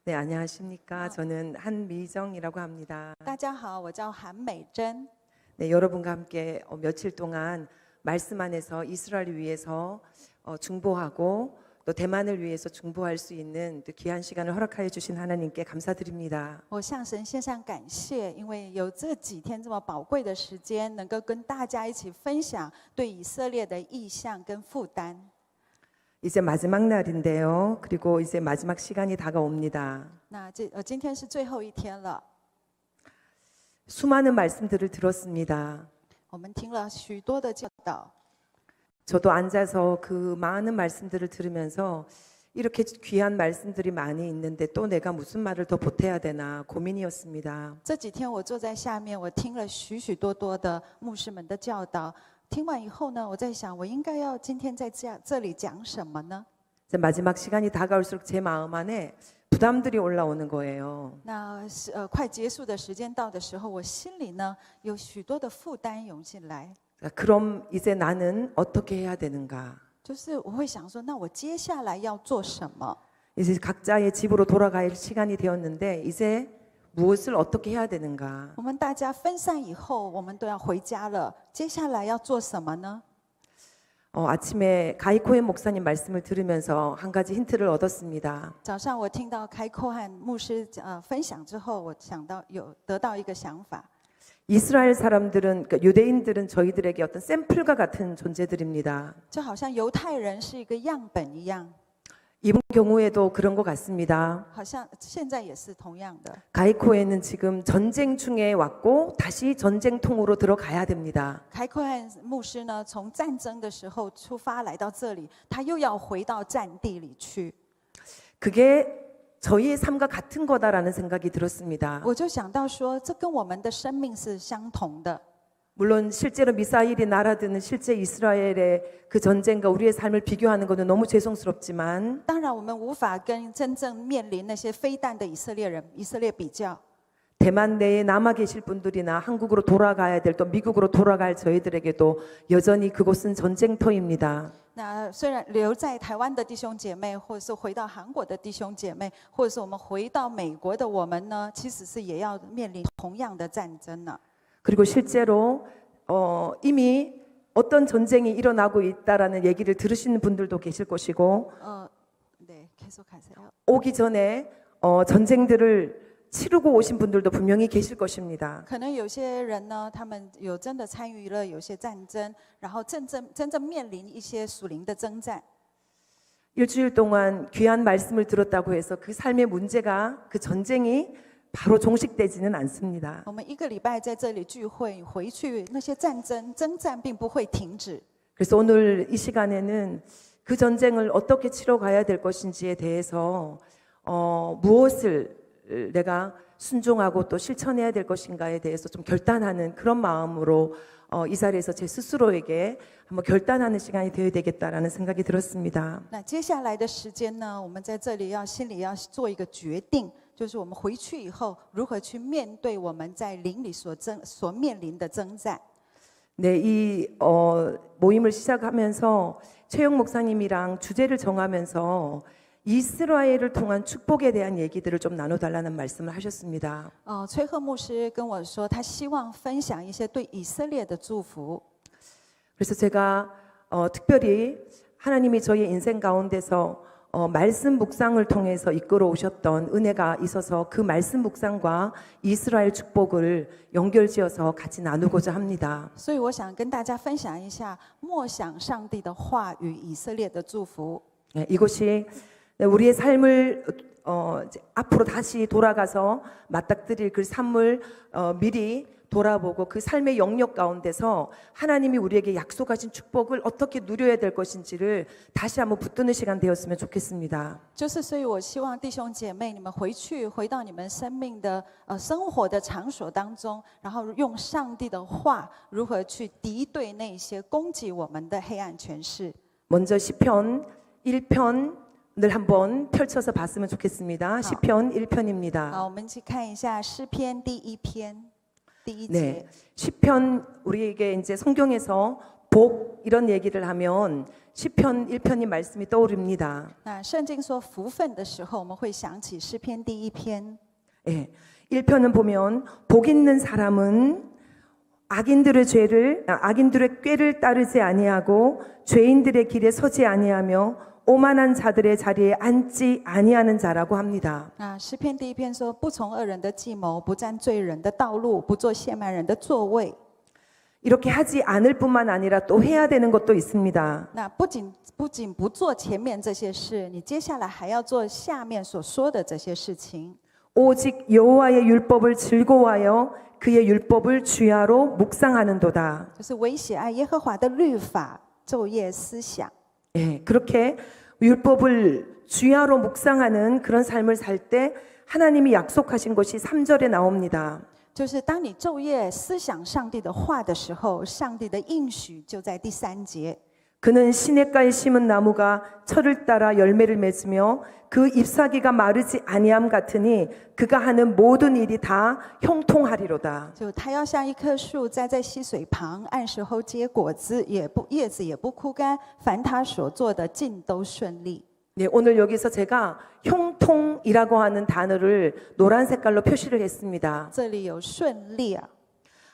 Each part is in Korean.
네, 안녕하십니까. 저는 한미정이라고 합니다. 大家好，我叫韩美珍。 네, 여러분과 함께 며칠 동안 말씀 안에서 이스라엘을 위해서 중보하고 또 대만을 위해서 중보할 수 있는 또 귀한 시간을 허락하여 주신 하나님께 감사드립니다. 我向神献上感谢，因为有这几天这么宝贵的时间，能够跟大家一起分享对以色列的意向跟负担。 이제 마지막 날인데요. 그리고 이제 마지막 시간이 다가옵니다. 那今天是最后一天了， 수많은 말씀들을 들었습니다. 我们听了许多的教导。 저도 앉아서 그 많은 말씀들을 들으면서 이렇게 귀한 말씀들이 많이 있는데 또 내가 무슨 말을 더 보태야 되나 고민이었습니다. 这几天我坐在下面，我听了许多的牧师们的教导。 听完以后呢，我在想，我应该要今天在这里讲什么呢？ 마지막 시간이 다가올수록 제 마음 안에 부담들이 올라오는 거예요. 那快结束的时间到的时候，我心里呢有许多的负担涌进来。 그럼 이제 나는 어떻게 해야 되는가? 就是我会想说，那我接下来要做什么？ 이제 각자의 집으로 돌아갈 시간이 되었는데 이제 무엇을 어떻게 해야 되는가? 我们大家分散以后，我们都要回家了。接下来要做什么呢？ 아침에 가이코엔 목사님 말씀을 들으면서 한 가지 힌트를 얻었습니다. 早上我听到开寇汉牧师分享之后，我想到得到一个想法。 이스라엘 사람들은 그러니까 유대인들은 저희들에게 어떤 샘플과 같은 존재들입니다. 就好像犹太人是一个样本一样。 이번 경우에도 그런 것 같습니다. 好像现在也是同样的。 가이코에는 지금 전쟁 중에 왔고 다시 전쟁통으로 들어가야 됩니다. 开寇汉牧师呢，从战争的时候出发来到这里，他又要回到战地里去。 그게 저희의 삶과 같은 거다라는 생각이 들었습니다. 我就想到说，这跟我们的生命是相同的。 물론 실제로 미사일이 날아드는 실제 이스라엘의 그 전쟁과 우리의 삶을 비교하는 것은 너무 죄송스럽지만 当然，我们无法跟真正面临那些飞弹的以色列比较。 대만 내에 남아 계실 분들이나 한국으로 돌아가야 될 또 미국으로 돌아갈 저희들에게도 여전히 그곳은 전쟁터입니다. 那虽然留在台湾的弟兄姐妹，或者是回到韩国的弟兄姐妹，或者是我们回到美国的我们呢，其实是也要面临同样的战争呢。 그리고 실제로 이미 어떤 전쟁이 일어나고 있다라는 얘기를 들으시는 분들도 계실 것이고 네, 계속하세요. 오기 전에 전쟁들을 치르고 오신 분들도 분명히 계실 것입니다. 可能有些人呢，他们有真的参与了有些战争，然后真正面临一些属灵的征战。 일주일 동안 귀한 말씀을 들었다고 해서 그 삶의 문제가 그 전쟁이 바로 종식되지는 않습니다. 我们一个礼拜在这里聚会，回去那些征战并不会停止。 그래서 오늘 이 시간에는 그 전쟁을 어떻게 치러 가야 될 것인지에 대해서 무엇을 내가 순종하고 또 실천해야 될 것인가에 대해서 좀 결단하는 그런 마음으로 이 자리에서 제 스스로에게 한번 결단하는 시간이 되어야 되겠다라는 생각이 들었습니다. 那接下来的时间呢，我们在这里心里要做一个决定，就是我们回去以后如何去面对我们在灵里所面临的征战。 네, 이 모임을 시작하면서 최영 목사님이랑 주제를 정하면서 이스라엘을 통한 축복에 대한 얘기들을 좀 나눠달라는 말씀을 하셨습니다. 崔赫牧师跟我说，他希望分享一些对以色列的祝福。 그래서 제가 특별히 하나님이 저의 인생 가운데서 말씀 묵상을 통해서 이끌어 오셨던 은혜가 있어서 그 말씀 묵상과 이스라엘 축복을 연결지어서 같이 나누고자 합니다. 所以我想跟大家分享一下默想上帝的话与以色列的祝福。 네, 이것이 우리의 삶을 앞으로 다시 돌아가서 맞닥뜨릴 그 삶을 미리 돌아보고 그 삶의 영역 가운데서 하나님이 우리에게 약속하신 축복을 어떻게 누려야 될 것인지를 다시 한번 붙드는 시간 되었으면 좋겠습니다. 就是所以我希望弟兄姐妹你们回到你们生命的生活的场所当中，然后用上帝的话如何去敌对那些攻击我们的黑暗权势。 먼저 시편 1편을 한번 펼쳐서 봤으면 좋겠습니다. 시편 1편입니다. 好，我们一起看一下诗篇第1篇第1节。 네, 시편 우리에게 이제 성경에서 복 이런 얘기를 하면 시편 1편이 말씀이 떠오릅니다. 那圣经说福分的时候，我们会想起诗篇第一篇。 예, 1편은 보면 복 있는 사람은 악인들의 꾀를 따르지 아니하고 죄인들의 길에 서지 아니하며 오만한 자들의 자리에 앉지 아니하는 자라고 합니다. 那诗篇第一篇说：“不从恶人的计谋，不占罪人的道路，不做亵慢人的座位。” 이렇게 하지 않을 뿐만 아니라 또 해야 되는 것도 있습니다. 那不仅不做前面这些事，你接下来还要做下面所说的这些事情。 오직 여호와의 율법을 즐거워하여 그의 율법을 주야로 묵상하는도다. 就是唯喜爱耶和华的律法，昼夜思想。 예, 그렇게 율법을 주야로 묵상하는 그런 삶을 살 때 하나님이 약속하신 것이 3절에 나옵니다. 就是当你昼夜思想上帝的话的时候，上帝的应许就在第3节。 그는 시냇가에 심은 나무가 철을 따라 열매를 맺으며 그 잎사귀가 마르지 아니함 같으니 그가 하는 모든 일이 다 형통하리로다. 就他要像一棵树栽在溪水旁，按时候结果子，叶子也不枯干，凡他所做的尽都顺利。 네, 오늘 여기서 제가 형통이라고 하는 단어를 노란 색깔로 표시를 했습니다. 这里有顺利啊，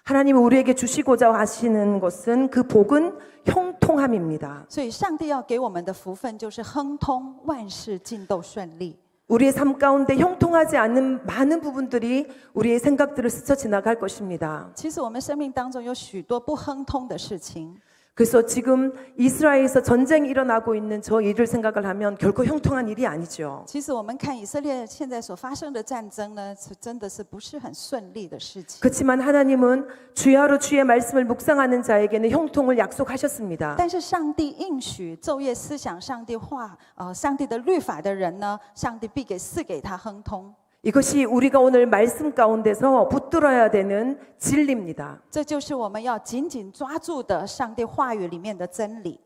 하나님이 우리에게 주시고자 하시는 것은 그 복은 형통함입니다. 所以上帝要给我们的福分就是亨通，万事尽都顺利。 우리의 삶 가운데 형통하지 않는 많은 부분들이 우리의 생각들을 스쳐 지나갈 것입니다. 其实我们生命当中有许多不亨通的事情， 그래서 지금 이스라엘에서 전쟁이 일어나고 있는 저 일을 생각을 하면 결코 형통한 일이 아니죠. 其实我们看以色列现在所发生的战争呢，是真的是不是很顺利的事情。 그렇지만 하나님은 주야로 주의 말씀을 묵상하는 자에게는 형통을 약속하셨습니다. 但是上帝应许昼夜思想上帝话，上帝的律法的人呢，上帝必赐给他亨通。 이것이 우리가 오늘 말씀 가운데서 붙들어야 되는 진리입니다. 这就是我们要紧紧抓住的上帝话语里面的真理。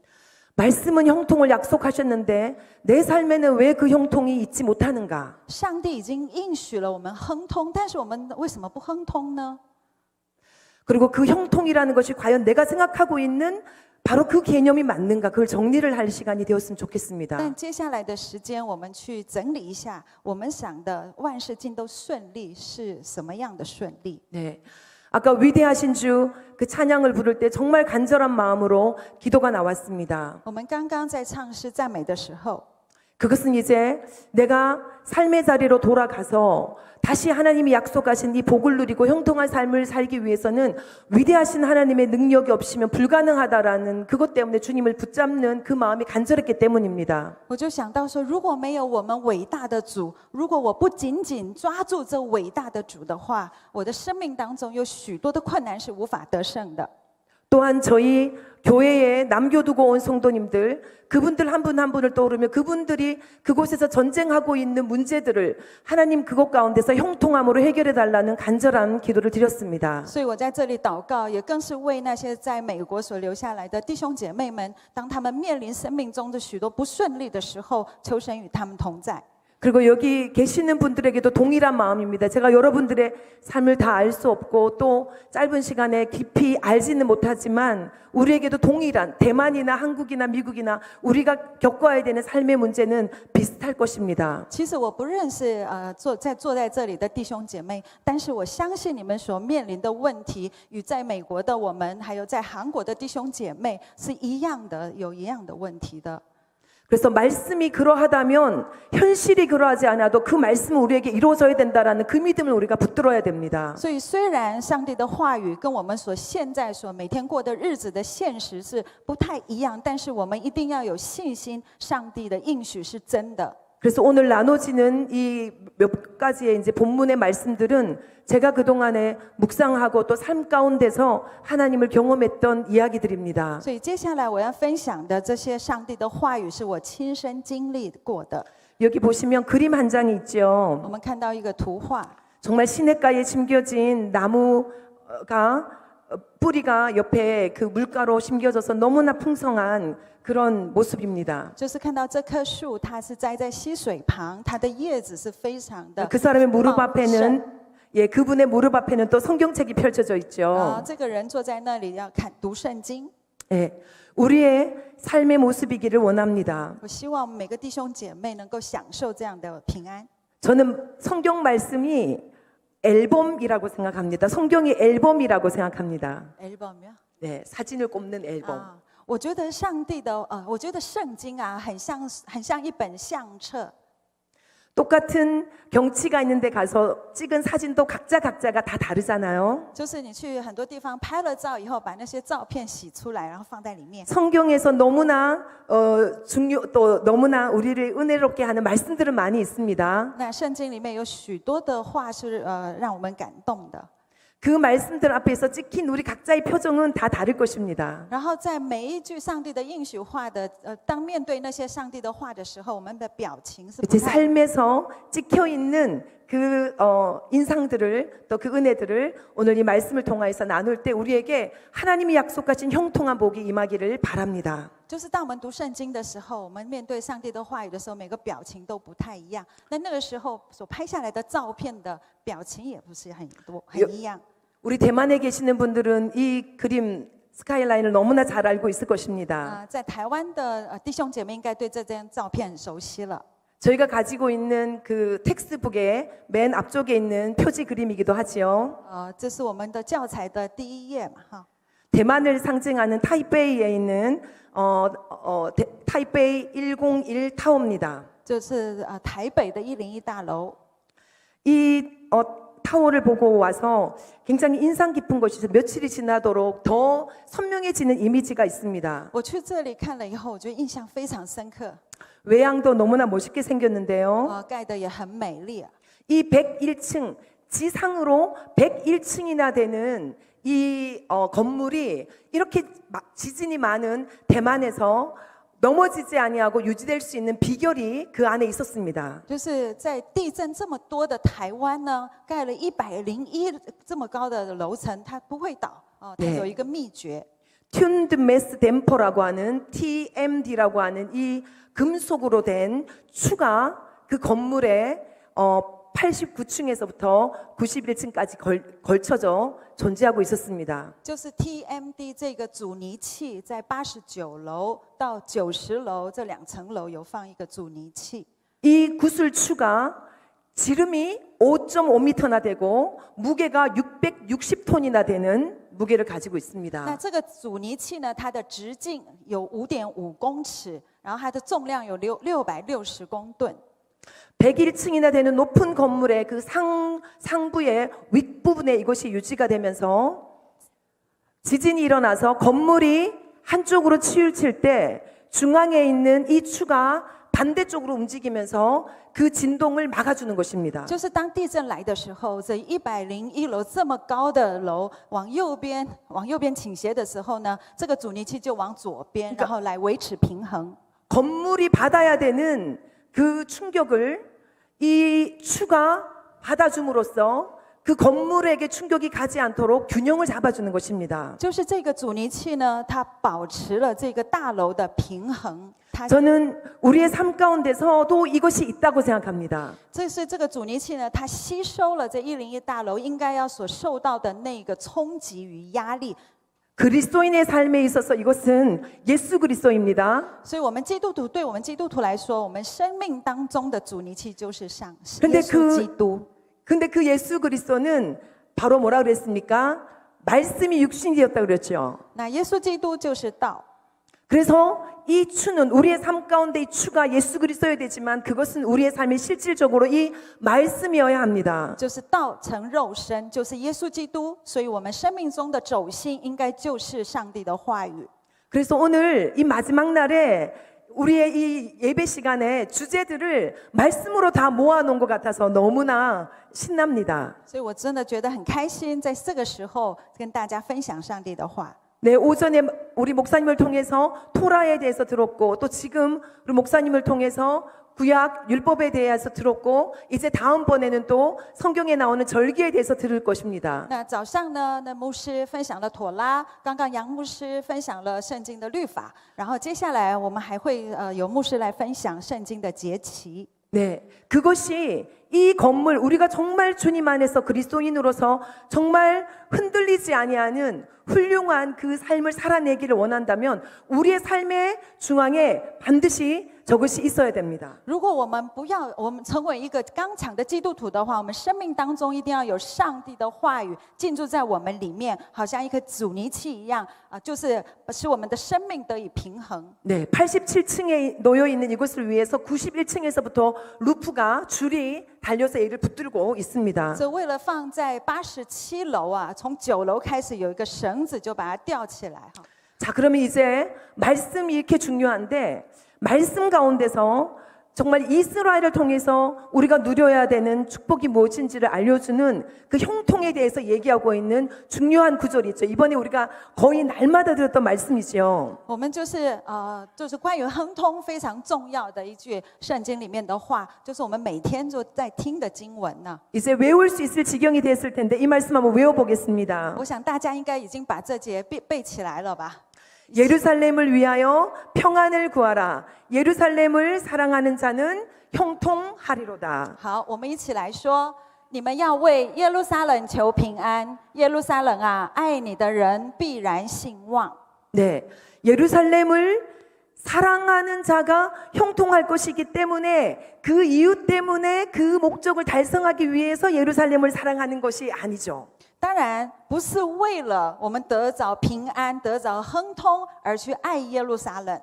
말씀은 형통을 약속하셨는데 내 삶에는 왜 그 형통이 있지 못하는가? 上帝已经应许了我们亨通，但是我们为什么不亨通呢？ 그리고 그 형통이라는 것이 과연 내가 생각하고 있는 바로 그 개념이 맞는가? 그걸 정리를 할 시간이 되었으면 좋겠습니다. 但接下来的时间，我们去整理一下，我们想的万事尽都顺利是什么样的顺利？ 네. 아까 위대하신 주 그 찬양을 부를 때 정말 간절한 마음으로 기도가 나왔습니다. 我们刚刚在唱诗赞美的时候， 그것은 이제 내가 삶의 자리로 돌아가서 다시 하나님이 약속하신 이 복을 누리고 형통한 삶을 살기 위해서는 위대하신 하나님의 능력이 없이면 불가능하다라는 그것 때문에 주님을 붙잡는 그 마음이 간절했기 때문입니다. 我就想到说，如果没有我们伟大的主，如果我不紧紧抓住这伟大的主的话，我的生命当中有许多的困难是无法得胜的。 또한 저희 교회에 남겨두고 온 성도님들, 그분들 한 분 한 분을 떠오르며 그분들이 그곳에서 전쟁하고 있는 문제들을 하나님 그곳 가운데서 형통함으로 해결해 달라는 간절한 기도를 드렸습니다. 所以我在这里祷告，也更是为那些在美国所留下来的弟兄姐妹们，当他们面临生命中的许多不顺利的时候，求神与他们同在。 그리고 여기 계시는 분들에게도 동일한 마음입니다. 제가 여러분들의 삶을 다 알 수 없고 또 짧은 시간에 깊이 알지는 못하지만 우리에게도 동일한 대만이나 한국이나 미국이나 우리가 겪어야 되는 삶의 문제는 비슷할 것입니다. 其实我不认识坐在这里的弟兄姐妹，但是我相信你们所面临的问题与在美国的我们，还有在韩国的弟兄姐妹是一样的，有一样的问题的。 그래서 말씀이 그러하다면 현실이 그러하지 않아도 그 말씀은 우리에게 이루어져야 된다라는 그 믿음을 우리가 붙들어야 됩니다. 所以虽然上帝的话语跟我们现在每天过的日子的现实是不太一样，但是我们一定要有信心，上帝的应许是真的。 그래서 오늘 나눠지는 이 몇 가지의 이제 본문의 말씀들은 제가 그동안에 묵상하고 또 삶 가운데서 하나님을 경험했던 이야기들입니다. 所以接下来我要分享的这些上帝的话语是我亲身经历过的。 여기 보시면 그림 한 장이 있죠. 我们看到一个图画， 정말 시냇가에 심겨진 나무가 뿌리가 옆에 그 물가로 심겨져서 너무나 풍성한 그런 모습입니다. 就是看到这棵树，它是栽在溪水旁，它的叶子是非常的 그 사람의 무릎 茂盛 앞에는 예, 그분의 무릎 앞에는 또 성경책이 펼쳐져 있죠. 这个人坐在那里要读圣经， 예, 우리의 삶의 모습이기를 원합니다. 我希望每个弟兄姐妹能够享受这样的平安。 저는 성경 말씀이 앨범이라고 생각합니다. 성경이 앨범이라고 생각합니다. 앨범이요? 네, 사진을 꼽는 앨범. 啊，我觉得我觉得圣经啊，很像一本相册。 똑같은 경치가 있는데 가서 찍은 사진도 각자가 다 다르잖아요. 就是你去很多地方拍了照以后，把那些照片洗出来，然后放在里面。 성경에서 너무나 또 너무나 우리를 은혜롭게 하는 말씀들은 많이 있습니다. 那圣经里面有许多的话是让我们感动的。 그 말씀들 앞에서 찍힌 우리 각자의 표정은 다 다를 것입니다. 然后在每一句上帝的应许话的当面对那些上帝的话的时候，我们的表情是不 제 太。 삶에서 찍혀 있는 그 인상들을 또 그 은혜들을 오늘 이 말씀을 통하여서 나눌 때 우리에게 하나님이 약속하신 형통한 복이 임하기를 바랍니다. 就是当我们读圣经的时候，我们面对上帝的话语的时候，每个表情都不太一样。那个时候所拍下来的照片的表情也不是很一样。 우리 대만에 계시는 분들은 이 그림 스카이라인을 너무나 잘 알고 있을 것입니다. 在台湾的弟兄姐妹应该对这张照片很熟悉了。 저희가 가지고 있는 그 텍스트북의 맨 앞쪽에 있는 표지 그림이기도 하지요. 这是我们的教材的第一页嘛，哈。 대만을 상징하는 타이베이에 있는 타이베이 101 타워입니다. 就是台北的101大楼。 이 타워를 보고 와서 굉장히 인상 깊은 것이 며칠이 지나도록 더 선명해지는 이미지가 있습니다. 我去这里看了以后，我觉得印象非常深刻。 외양도 너무나 멋있게 생겼는데요. 盖得也很美丽。 이 101층 지상으로 101층이나 되는 이 건물이 이렇게 지진이 많은 대만에서 넘어지지 아니하고 유지될 수 있는 비결이 그 안에 있었습니다. 就是在地震这么多的台湾呢，盖了101这么高的楼层，它不会倒。它有一个秘诀。 튠드 매스 댐퍼라고 하는 TMD라고 하는 이 금속으로 된 추가 그 건물에 89층에서부터 91층까지 걸쳐져 존재하고 있었습니다. 就是 TMD 这个阻尼器，在89楼到90楼这2层楼有放一个阻尼器。 이 구슬추가 지름이 5.5m나 되고 무게가 660톤이나 되는 무게를 가지고 那 있습니다. 这个阻尼器呢，它的直径有5.5公尺，然后它的重量有660公吨。 101층이나 되는 높은 건물의 그 상부의 윗부분에 이것이 유지가 되면서 지진이 일어나서 건물이 한쪽으로 치우칠 때 중앙에 있는 이 추가 반대쪽으로 움직이면서 그 진동을 막아주는 것입니다. 就是当地震来的时候，这101楼这么高的楼往右边倾斜的时候呢，这个阻尼器就往左边，然后来维持平衡。 건물이 받아야 되는 그 충격을 이 추가 받아줌으로써 그 건물에게 충격이 가지 않도록 균형을 잡아주는 것입니다. 就是这个阻尼器呢，它保持了这个大楼的平衡。 저는 우리의 삶 가운데서도 이것이 있다고 생각합니다. 这是这个阻尼器呢，它吸收了这101大楼应该要所受到的那个冲击与压力。 그리스도인의 삶에 있어서 이것은 예수 그리스도입니다. 所以，我们基督徒对我们基督徒来说，我们生命当中的阻尼器就是耶 근데 稣基督。 근데 그 예수 그리스도는 바로 뭐라 그랬습니까? 말씀이 육신이 되었다 그랬죠. 那耶稣基督就是道。 그래서 이 추는 우리의 삶 가운데 이 추가 예수 그리스도여야 되지만 그것은 우리의 삶에 실질적으로 이 말씀이어야 합니다. 就是道成肉身，就是耶稣基督，所以我们生命中的轴心应该就是上帝的话语。 그래서 오늘 이 마지막 날에 우리의 이 예배 시간에 주제들을 말씀으로 다 모아놓은 것 같아서 너무나 신납니다. 所以我真的觉得很开心，在这个时候跟大家分享上帝的话。 네, 오전에 우리 목사님을 통해서 토라에 대해서 들었고 또 지금 우리 목사님을 통해서 구약 율법에 대해서 들었고 이제 다음번에는 또 성경에 나오는 절기에 대해서 들을 것입니다. 那早上呢，那牧师分享了妥拉，刚刚杨牧师分享了圣经的律法，然后接下来我们还会有牧师来分享圣经的节期。 네, 그것이 이 건물 우리가 정말 주님 안에서 그리스도인으로서 정말 흔들리지 아니하는 훌륭한 그 삶을 살아내기를 원한다면 우리의 삶의 중앙에 반드시 저것이 있어야 됩니다. 如果我们不要我们成为一个刚强的基督徒的话，我们生命当中一定要有上帝的话语进驻在我们里面，好像一颗阻尼器一样就是使我们的生命得以平衡。 네, 87층에 놓여 있는 이곳을 위해서 91층에서부터 루프가 줄이 달려서 얘를 붙들고 있습니다. 所以为了放在87楼从9楼开始有一个绳子就把它吊起来哈。 자, 그러면 이제 말씀이 이렇게 중요한데 말씀 가운데서 정말 이스라엘을 통해서 우리가 누려야 되는 축복이 무엇인지를 알려주는 그 형통에 대해서 얘기하고 있는 중요한 구절이 있죠. 이번에 우리가 거의 날마다 들었던 말씀이죠. 我们就是关于亨通非常重要的一句圣经里面的话，就是我们每天就在听的经文呢。 이제 외울 수 있을 지경이 됐을 텐데 이 말씀 한번 외워보겠습니다. 我想大家应该已经把这节背起来了吧？ 예루살렘을 위하여 평안을 구하라. 예루살렘을 사랑하는 자는 형통하리로다. 好，我们一起来说：你们要为耶路撒冷求平安，耶路撒冷啊，爱你的人必然兴旺。 네, 예루살렘을 사랑하는 자가 형통할 것이기 때문에 그 이유 때문에 그 목적을 달성하기 위해서 예루살렘을 사랑하는 것이 아니죠. 当然不是为了我们得着平安、得着亨通而去爱耶路撒冷。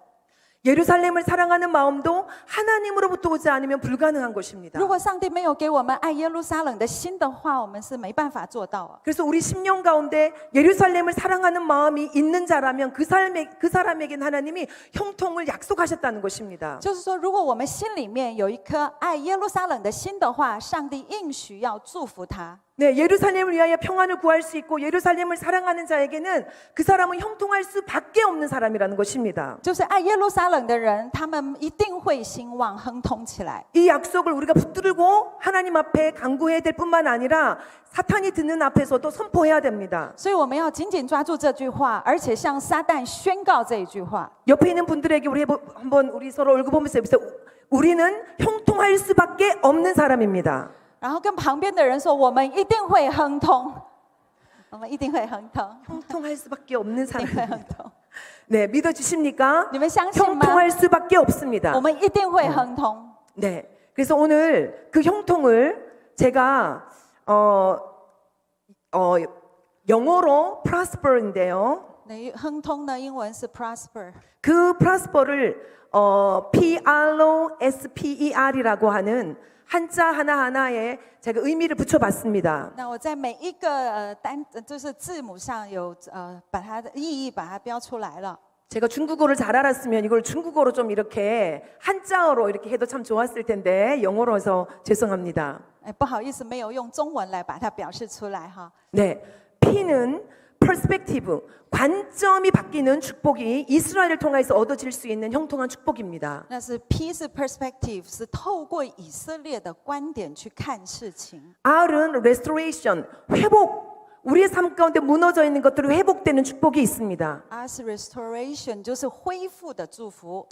예루살렘을 사랑하는 마음도 하나님으로부터 오지 않으면 불가능한 것입니다. 如果上帝没有给我们爱耶路撒冷的心的话，我们是没办法做到。 그래서 우리 심령 가운데 예루살렘을 사랑하는 마음이 있는 자라면 그 사람에겐 하나님이 형통을 약속하셨다는 것입니다. 就是说，如果我们心里面有一颗爱耶路撒冷的心的话，上帝应许要祝福他。 네, 예루살렘을 위하여 평안을 구할 수 있고 예루살렘을 사랑하는 자에게는 그 사람은 형통할 수밖에 없는 사람이라는 것입니다. 就是爱耶路撒冷的人，他们一定会兴旺亨通起来。 이 약속을 우리가 붙들고 하나님 앞에 간구해야 될 뿐만 아니라 사탄이 듣는 앞에서도 선포해야 됩니다. 所以我们要紧紧抓住这句话，而且向撒旦宣告这一句话。 옆에 있는 분들에게 한번 우리 서로 얼굴 보면서 우리는 형통할 수밖에 없는 사람입니다. 然后跟旁边的人说：“我们一定会亨通，我们一定会亨通， 형통할 수밖에 없는 一定会 사람. 亨通。 네, 믿어주십니까? 你们相信吗？ 형통할 수밖에 없습니다. 我们一定会亨通。 네, 그래서 오늘 그 형통을 제가 영어로 prosper인데요. 那亨通呢，英文是 prosper。 그 prosper를 prosper이라고 하는 한자 하나하나에 제가 의미를 붙여봤습니다. 那我在每一个就是字母上有把它的意义把它标出来了。 제가 중국어를 잘 알았으면 이걸 중국어로 좀 이렇게 한자어로 이렇게 해도 참 좋았을 텐데 영어로 해서 죄송합니다. 不好意思，没有用中文来把它表示出来哈。 네, P는 perspective, 관점이 바뀌는 축복이 이스라엘을 통해서 얻어질 수 있는 형통한 축복입니다. 那是 P 是 perspective， 是透过以色列的观点去看事情。 R은 restoration, 회복, 우리의 삶 가운데 무너져 있는 것들이 회복되는 축복이 있습니다. R 是 restoration， 就是恢复的祝福。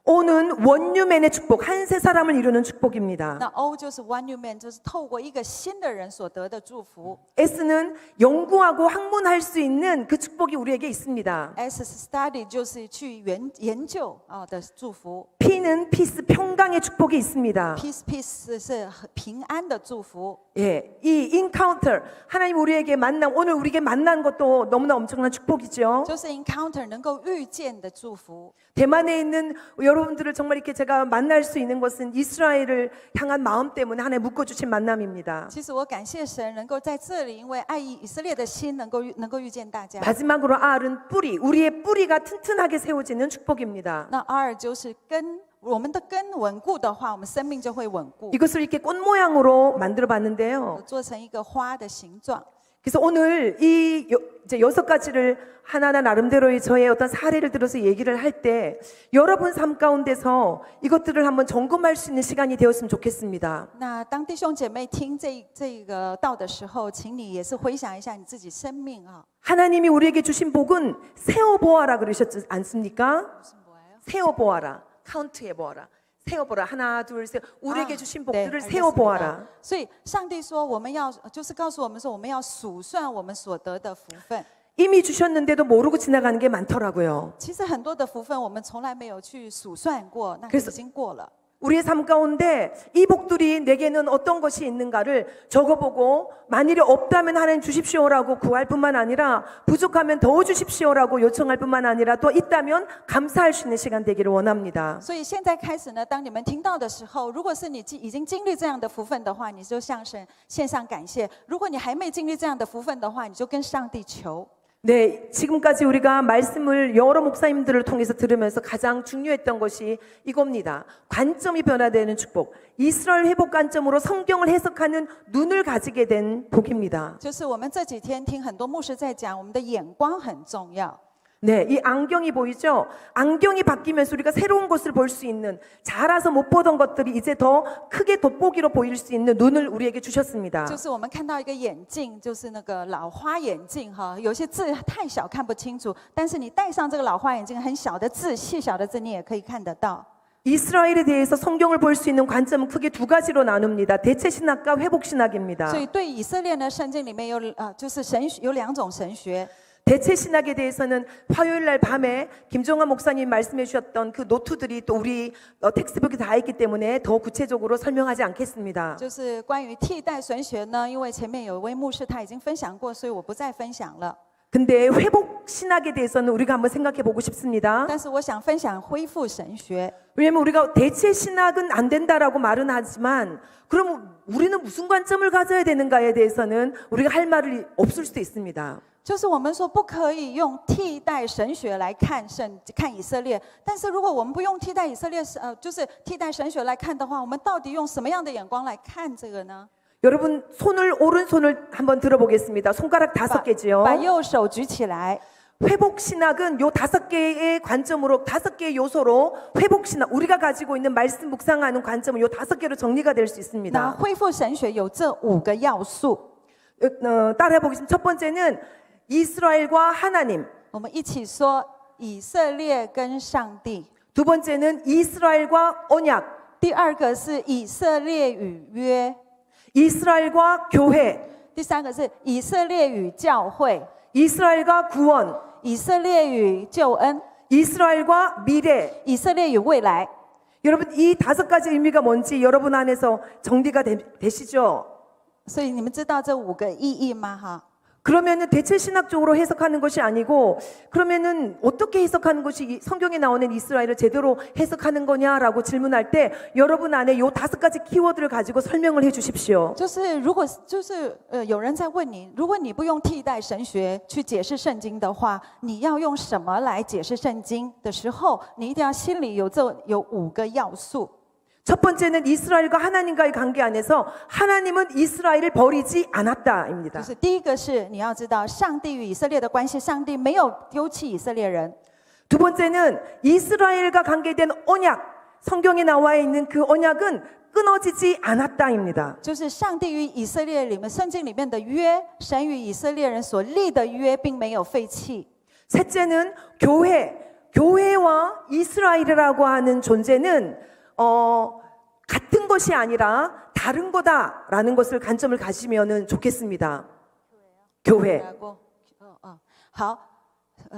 O는 원유맨의 축복, 한 세 사람을 이루는 축복입니다. 那 O 就是 one new man， 就是透过一个新的人所得的祝福。 S는 연구하고 학문할 수 있는 그 축복이 우리에게 있습니다. S 是 study， 就是去研究的祝福。 P는 peace, 평강의 축복이 있습니다. Peace 是平安的祝福。 예, 이 encounter, 하나님 우리에게 만남, 오늘 우리에게 만난 것도 너무나 엄청난 축복이죠. 就是 encounter 能够遇见的祝福。 대만에 있는 여러분들을 정말 이렇게 제가 만날 수 있는 것은 이스라엘을 향한 마음 때문에 하나님 묶어주신 만남입니다. 其实我感谢神能够在这里，因为爱以色列的心能够遇见大家。 마지막으로 R은 뿌리, 우리의 뿌리가 튼튼하게 세워지는 축복입니다. 那 R 就是根，我们的根稳固的话，我们生命就会稳固。 이것을 이렇게 꽃 모양으로 만들어 봤는데요. 做成一个花的形状。 그래서 오늘 이제 6가지를 하나하나 나름대로의 저의 어떤 사례를 들어서 얘기를 할 때 여러분 삶 가운데서 이것들을 한번 점검할 수 있는 시간이 되었으면 좋겠습니다. 那当弟兄姐妹听这个道的时候，请你也是回想一下你自己生命啊。 하나님이 우리에게 주신 복은 세어보아라 그러셨지 않습니까? 무슨 뭐예요? 세어보아라, 카운트해보아라. 세어보라. 하나, 둘, 셋. 우리에게 주신 복들을 네, 세어보아라. 所以上帝说我们要就是告诉我们说我们要数算我们所得的福分。 이미 주셨는데도 모르고 지나가는 게 많더라고요. 其实很多的福分我们从来没有去数算过，那 그래서 已经过了。 우리의 삶 가운데 이 복들이 내게는 어떤 것이 있는가를 적어보고 만일에 없다면 하나님 주십시오라고 구할 뿐만 아니라 부족하면 더 주십시오라고 요청할 뿐만 아니라 또 있다면 감사할 수 있는 시간 되기를 원합니다. 所以现在开始呢，当你们听到的时候，如果是你已经经历这样的福分的话，你就向神献上感谢；如果你还没经历这样的福分的话，你就跟上帝求。 네, 지금까지 우리가 말씀을 여러 목사님들을 통해서 들으면서 가장 중요했던 것이 이겁니다. 관점이 변화되는 축복. 이스라엘 회복 관점으로 성경을 해석하는 눈을 가지게 된 복입니다. 就是我们这几天听很多牧师在讲，我们的眼光很重要。 네, 이 안경이 보이죠? 안경이 바뀌면서 우리가 새로운 것을 볼 수 있는, 자라서 못 보던 것들이 이제 더 크게 돋보기로 보일 수 있는 눈을 우리에게 주셨습니다. 就是我们看到一个眼镜，就是那个老花眼镜哈，有些字太小看不清楚，但是你戴上这个老花眼镜，很小的字、细小的字你也可以看得到。 이스라엘에 대해서 성경을 볼 수 있는 관점은 크게 두 가지로 나눕니다. 대체 신학과 회복 신학입니다. 所以对以色列呢，圣经里面就是神学有两种神学。 대체 신학에 대해서는 화요일 날 밤에 김종환 목사님 말씀해 주셨던 그 노트들이 또 우리 텍스트북에 다 있기 때문에 더 구체적으로 설명하지 않겠습니다. 就是关于替代神学呢，因为前面有一位牧师他已经分享过，所以我不再分享了。 근데 회복 신학에 대해서는 우리가 한번 생각해 보고 싶습니다. 但是我想分享恢复神学。 왜냐면 우리가 대체 신학은 안 된다라고 말은 하지만 그럼 우리는 무슨 관점을 가져야 되는가에 대해서는 우리가 할 말이 없을 수도 있습니다. 就是我们说不可以用替代神学来看以色列，但是如果我们不用替代以色列就是替代神学来看的话，我们到底用什么样的眼光来看这个呢？ 여러분 오른손을 한번 들어보겠습니다. 손가락 5개지요. 把右手举起来。 회복 신학은 요 5개의 관점으로 5개의 요소로 회복 신학 우리가 가지고 있는 말씀 묵상하는 관점은 요 5개로 정리가 될 수 那 있습니다. 恢复神学有这5个要素， 따라해 보겠습니다. 첫 번째는 이스라엘과 하나님. 我们一起说以色列跟上帝。 두 번째는 이스라엘과 언약. 第二个是以色列与约， 이스라엘과 교회. 第三个是以色列与教会， 이스라엘과 구원. 以色列与救恩， 이스라엘과 미래. 以色列与未来。 여러분 이 5가지 의미가 뭔지 여러분 안에서 정리가 되시죠? 所以你们知道这5个意义吗？哈。 그러면은 대체 신학적으로 해석하는 것이 아니고 그러면은 어떻게 해석하는 것이 성경에 나오는 이스라엘을 제대로 해석하는 거냐라고 질문할 때 여러분 안에 요 5가지 키워드를 가지고 설명을 해 주십시오. 就是如果有人在问你，如果你不用替代神学去解释圣经的话，你要用什么来解释圣经的时候，你一定要心里有5个要素。 첫 번째는 이스라엘과 하나님과의 관계 안에서 하나님은 이스라엘을 버리지 않았다입니다. 就是第一个是你要知道上帝与以色列的关系，上帝没有丢弃以色列人。 두 번째는 이스라엘과 관계된 언약, 성경에 나와 있는 그 언약은 끊어지지 않았다입니다. 就是上帝与以色列里面圣经里面的约，神与以色列人所立的约并没有废弃。 셋째는 교회와 이스라엘이라고 하는 존재는 같은 것이 아니라 다른 거다라는 것을 관점을 가지면은 좋겠습니다. 교회. 好，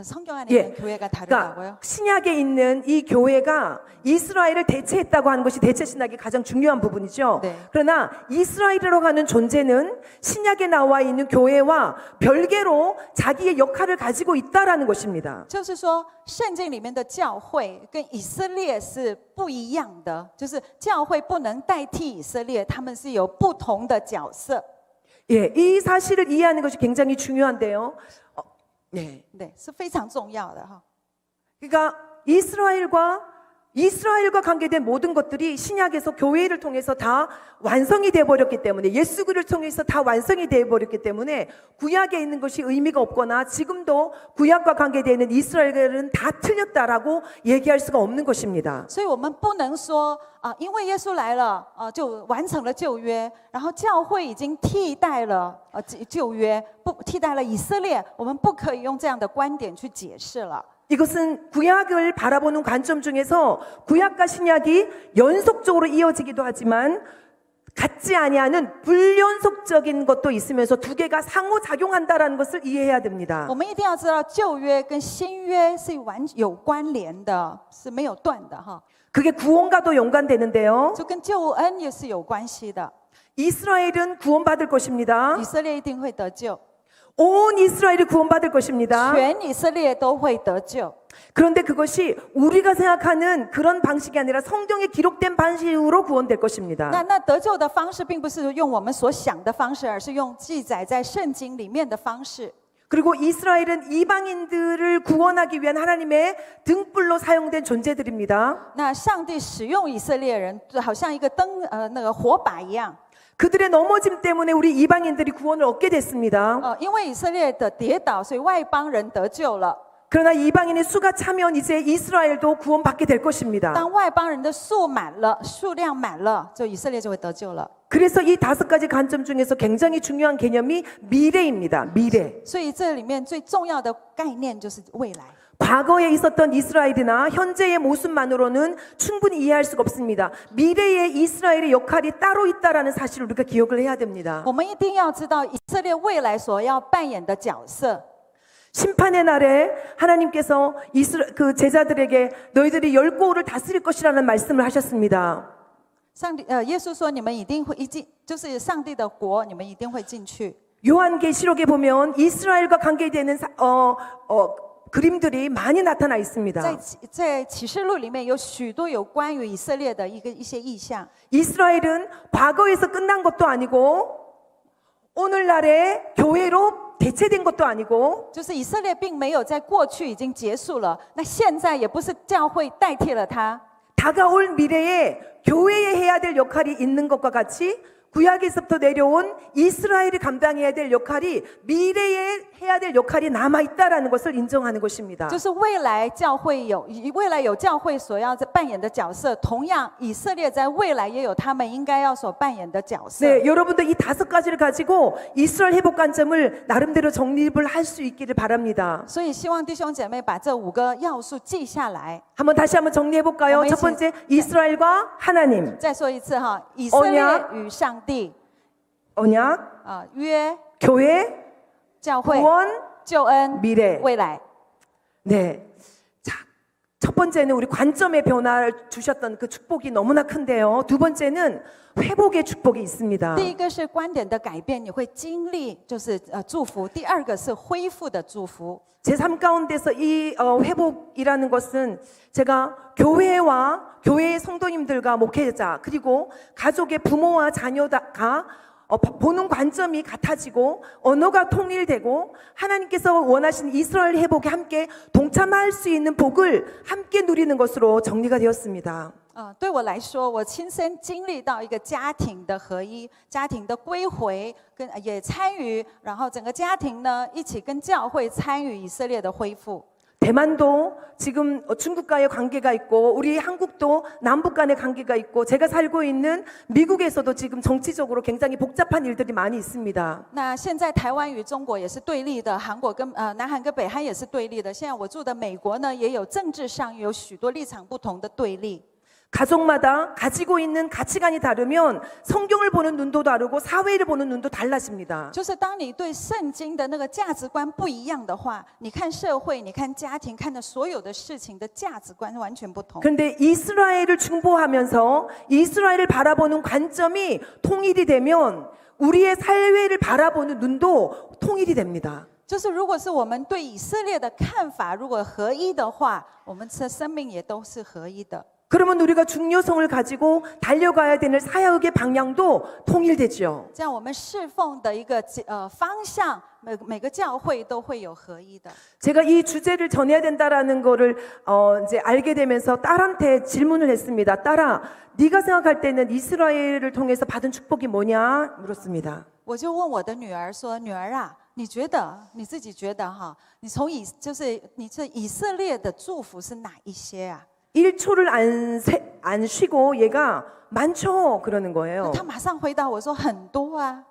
성경 안에 있는 교회가 다르다고요? 그러니까 신약에 있는 이 교회가 이스라엘을 대체했다고 하는 것이 대체 신학의 가장 중요한 부분이죠. 네. 그러나 이스라엘이라고 하는 존재는 신약에 나와 있는 교회와 별개로 자기의 역할을 가지고 있다라는 것입니다. 就是说，圣经里面的教会跟以色列是不一样的，就是教会不能代替以色列，他们是有不同的角色。 예, 이 사실을 이해하는 것이 굉장히 중요한데요. 네. 对，是非常重要的哈。 그러니까 이스라엘과 관계된 모든 것들이 신약에서 교회를 통해서 다 완성이 되어 버렸기 때문에 예수 그리스도를 통해서 다 완성이 되어 버렸기 때문에 구약에 있는 것이 의미가 없거나 지금도 구약과 관계되는 이스라엘은 다 틀렸다라고 얘기할 수가 없는 것입니다. 所以我们不能说因为耶稣来了就完成了旧约，然后教会已经替代了旧约，不替代了以色列，我们不可以用这样的观点去解释了。 이것은 구약을 바라보는 관점 중에서 구약과 신약이 연속적으로 이어지기도 하지만 같지 아니하는 불연속적인 것도 있으면서 두 개가 상호작용한다라는 것을 이해해야 됩니다. 我们一定要知道旧约跟新约是有关联的，是没有断的哈， 그게 구원과도 연관되는데요. 就跟救恩也是有关系的。 이스라엘은 구원받을 것입니다. 以色列一定会得救， 온 이스라엘이 구원받을 것입니다. 全以色列都会得救。 그런데 그것이 우리가 생각하는 그런 방식이 아니라 성경에 기록된 방식으로 구원될 것입니다. 那得救的方式，并不是用我们所想的方式，而是用记载在圣经里面的方式。 그리고 이스라엘은 이방인들을 구원하기 위한 하나님의 등불로 사용된 존재들입니다. 那上帝使用以色列人，就好像一个那个火把一样。 그들의 넘어짐 때문에 우리 이방인들이 구원을 얻게 됐습니다. 因为以色列的跌倒，所以外邦人得救了。 그러나 이방인의 수가 차면 이제 이스라엘도 구원받게 될 것입니다. 当外邦人的数量满了，就以色列就会得救了。 그래서 이 5가지 관점 중에서 굉장히 중요한 개념이 미래입니다. 미래. 所以这里面最重要的概念就是未来。 과거에 있었던 이스라엘이나 현재의 모습만으로는 충분히 이해할 수가 없습니다. 미래의 이스라엘의 역할이 따로 있다라는 사실을 우리가 기억을 해야 됩니다. 我们一定要知道以色列未来所要扮演的角色。 심판의 날에 하나님께서 그 제자들에게 너희들이 10고을을 다스릴 것이라는 말씀을 하셨습니다. 耶稣说：“你们一定会就是上帝的国，你们一定会进去。” 요한계시록에 보면 이스라엘과 관계되는 그림들이 많이 나타나 있습니다. 在启示录里面有许多有关于以色列的一些意象。 이스라엘은 과거에서 끝난 것도 아니고 오늘날의 교회로 대체된 것도 아니고 就是以色列并没有在过去已经结束了，那现在也不是教会代替了它。 다가올 미래에 교회에 해야 될 역할이 있는 것과 같이 구약에서부터 내려온 이스라엘이 감당해야 될 역할이 미래에 해야 될 역할이 남아 있다라는 것을 인정하는 것입니다. 就是未来有教会所要扮演的角色，同样以色列在未来也有他们应该要所扮演的角色。 네, 여러분도 이 5가지를 가지고 이스라엘 회복 관점을 나름대로 정립을 할 수 있기를 바랍니다. 所以希望弟兄姐妹把这5个要素记下来。 다시 한번 정리해 볼까요? 첫 번째, 이스라엘과 하나님. 再说一次哈，以色列与上帝， 언약, 约 교회, 教会 구원, 救恩 미래. 未来。 네. 자, 첫 번째는 우리 관점의 변화를 주셨던 그 축복이 너무나 큰데요. 두 번째는 회복의 축복이 있습니다. 第一个是观点的改变，你会经历就是祝福；第二个是恢复的祝福。 제 삶 가운데서 이 회복이라는 것은 제가 교회와 교회의 성도님들과 목회자 그리고 가족의 부모와 자녀가 보는 관점이 같아지고 언어가 통일되고 하나님께서 원하신 이스라엘 회복에 함께 동참할 수 있는 복을 함께 누리는 것으로 정리가 되었습니다. 对我来说，我亲身经历到一个家庭的合一、家庭的归回，也参与，然后整个家庭呢一起跟教会参与以色列的恢复。 대만도 지금 중국과의 관계가 있고 우리 한국도 남북 간의 관계가 있고 제가 살고 있는 미국에서도 지금 정치적으로 굉장히 복잡한 일들이 많이 있습니다. 那现在台湾与中国也是对立的，韩国跟南韩跟北韩也是对立的。现在我住的美国呢，也有政治上有许多立场不同的对立。 가족마다 가지고 있는 가치관이 다르면 성경을 보는 눈도 다르고 사회를 보는 눈도 달라집니다. 就是当你对圣经的那个价值观不一样的话，你看社会、你看家庭、看的所有的事情的价值观完全不同。 그런데 이스라엘을 중보하면서 이스라엘을 바라보는 관점이 통일이 되면 우리의 사회를 바라보는 눈도 통일이 됩니다. 就是如果是我们对以色列的看法如果合一的话，我们的生命也都是合一的。 그러면 우리가 중요성을 가지고 달려가야 되는 사역의 방향도 통일되죠. 这样我们侍奉的一个方向，每个教会都会有合一的。 제가 이 주제를 전해야 된다라는 거를 이제 알게 되면서 딸한테 질문을 했습니다. 딸아, 네가 생각할 때는 이스라엘을 통해서 받은 축복이 뭐냐 물었습니다. 我就问我的女儿说：“女儿啊，你自己觉得哈，你这以色列的祝福是哪一些啊？” 1초를 안 쉬고 얘가 많죠 그러는 거예요. 他马上回答我说很多啊。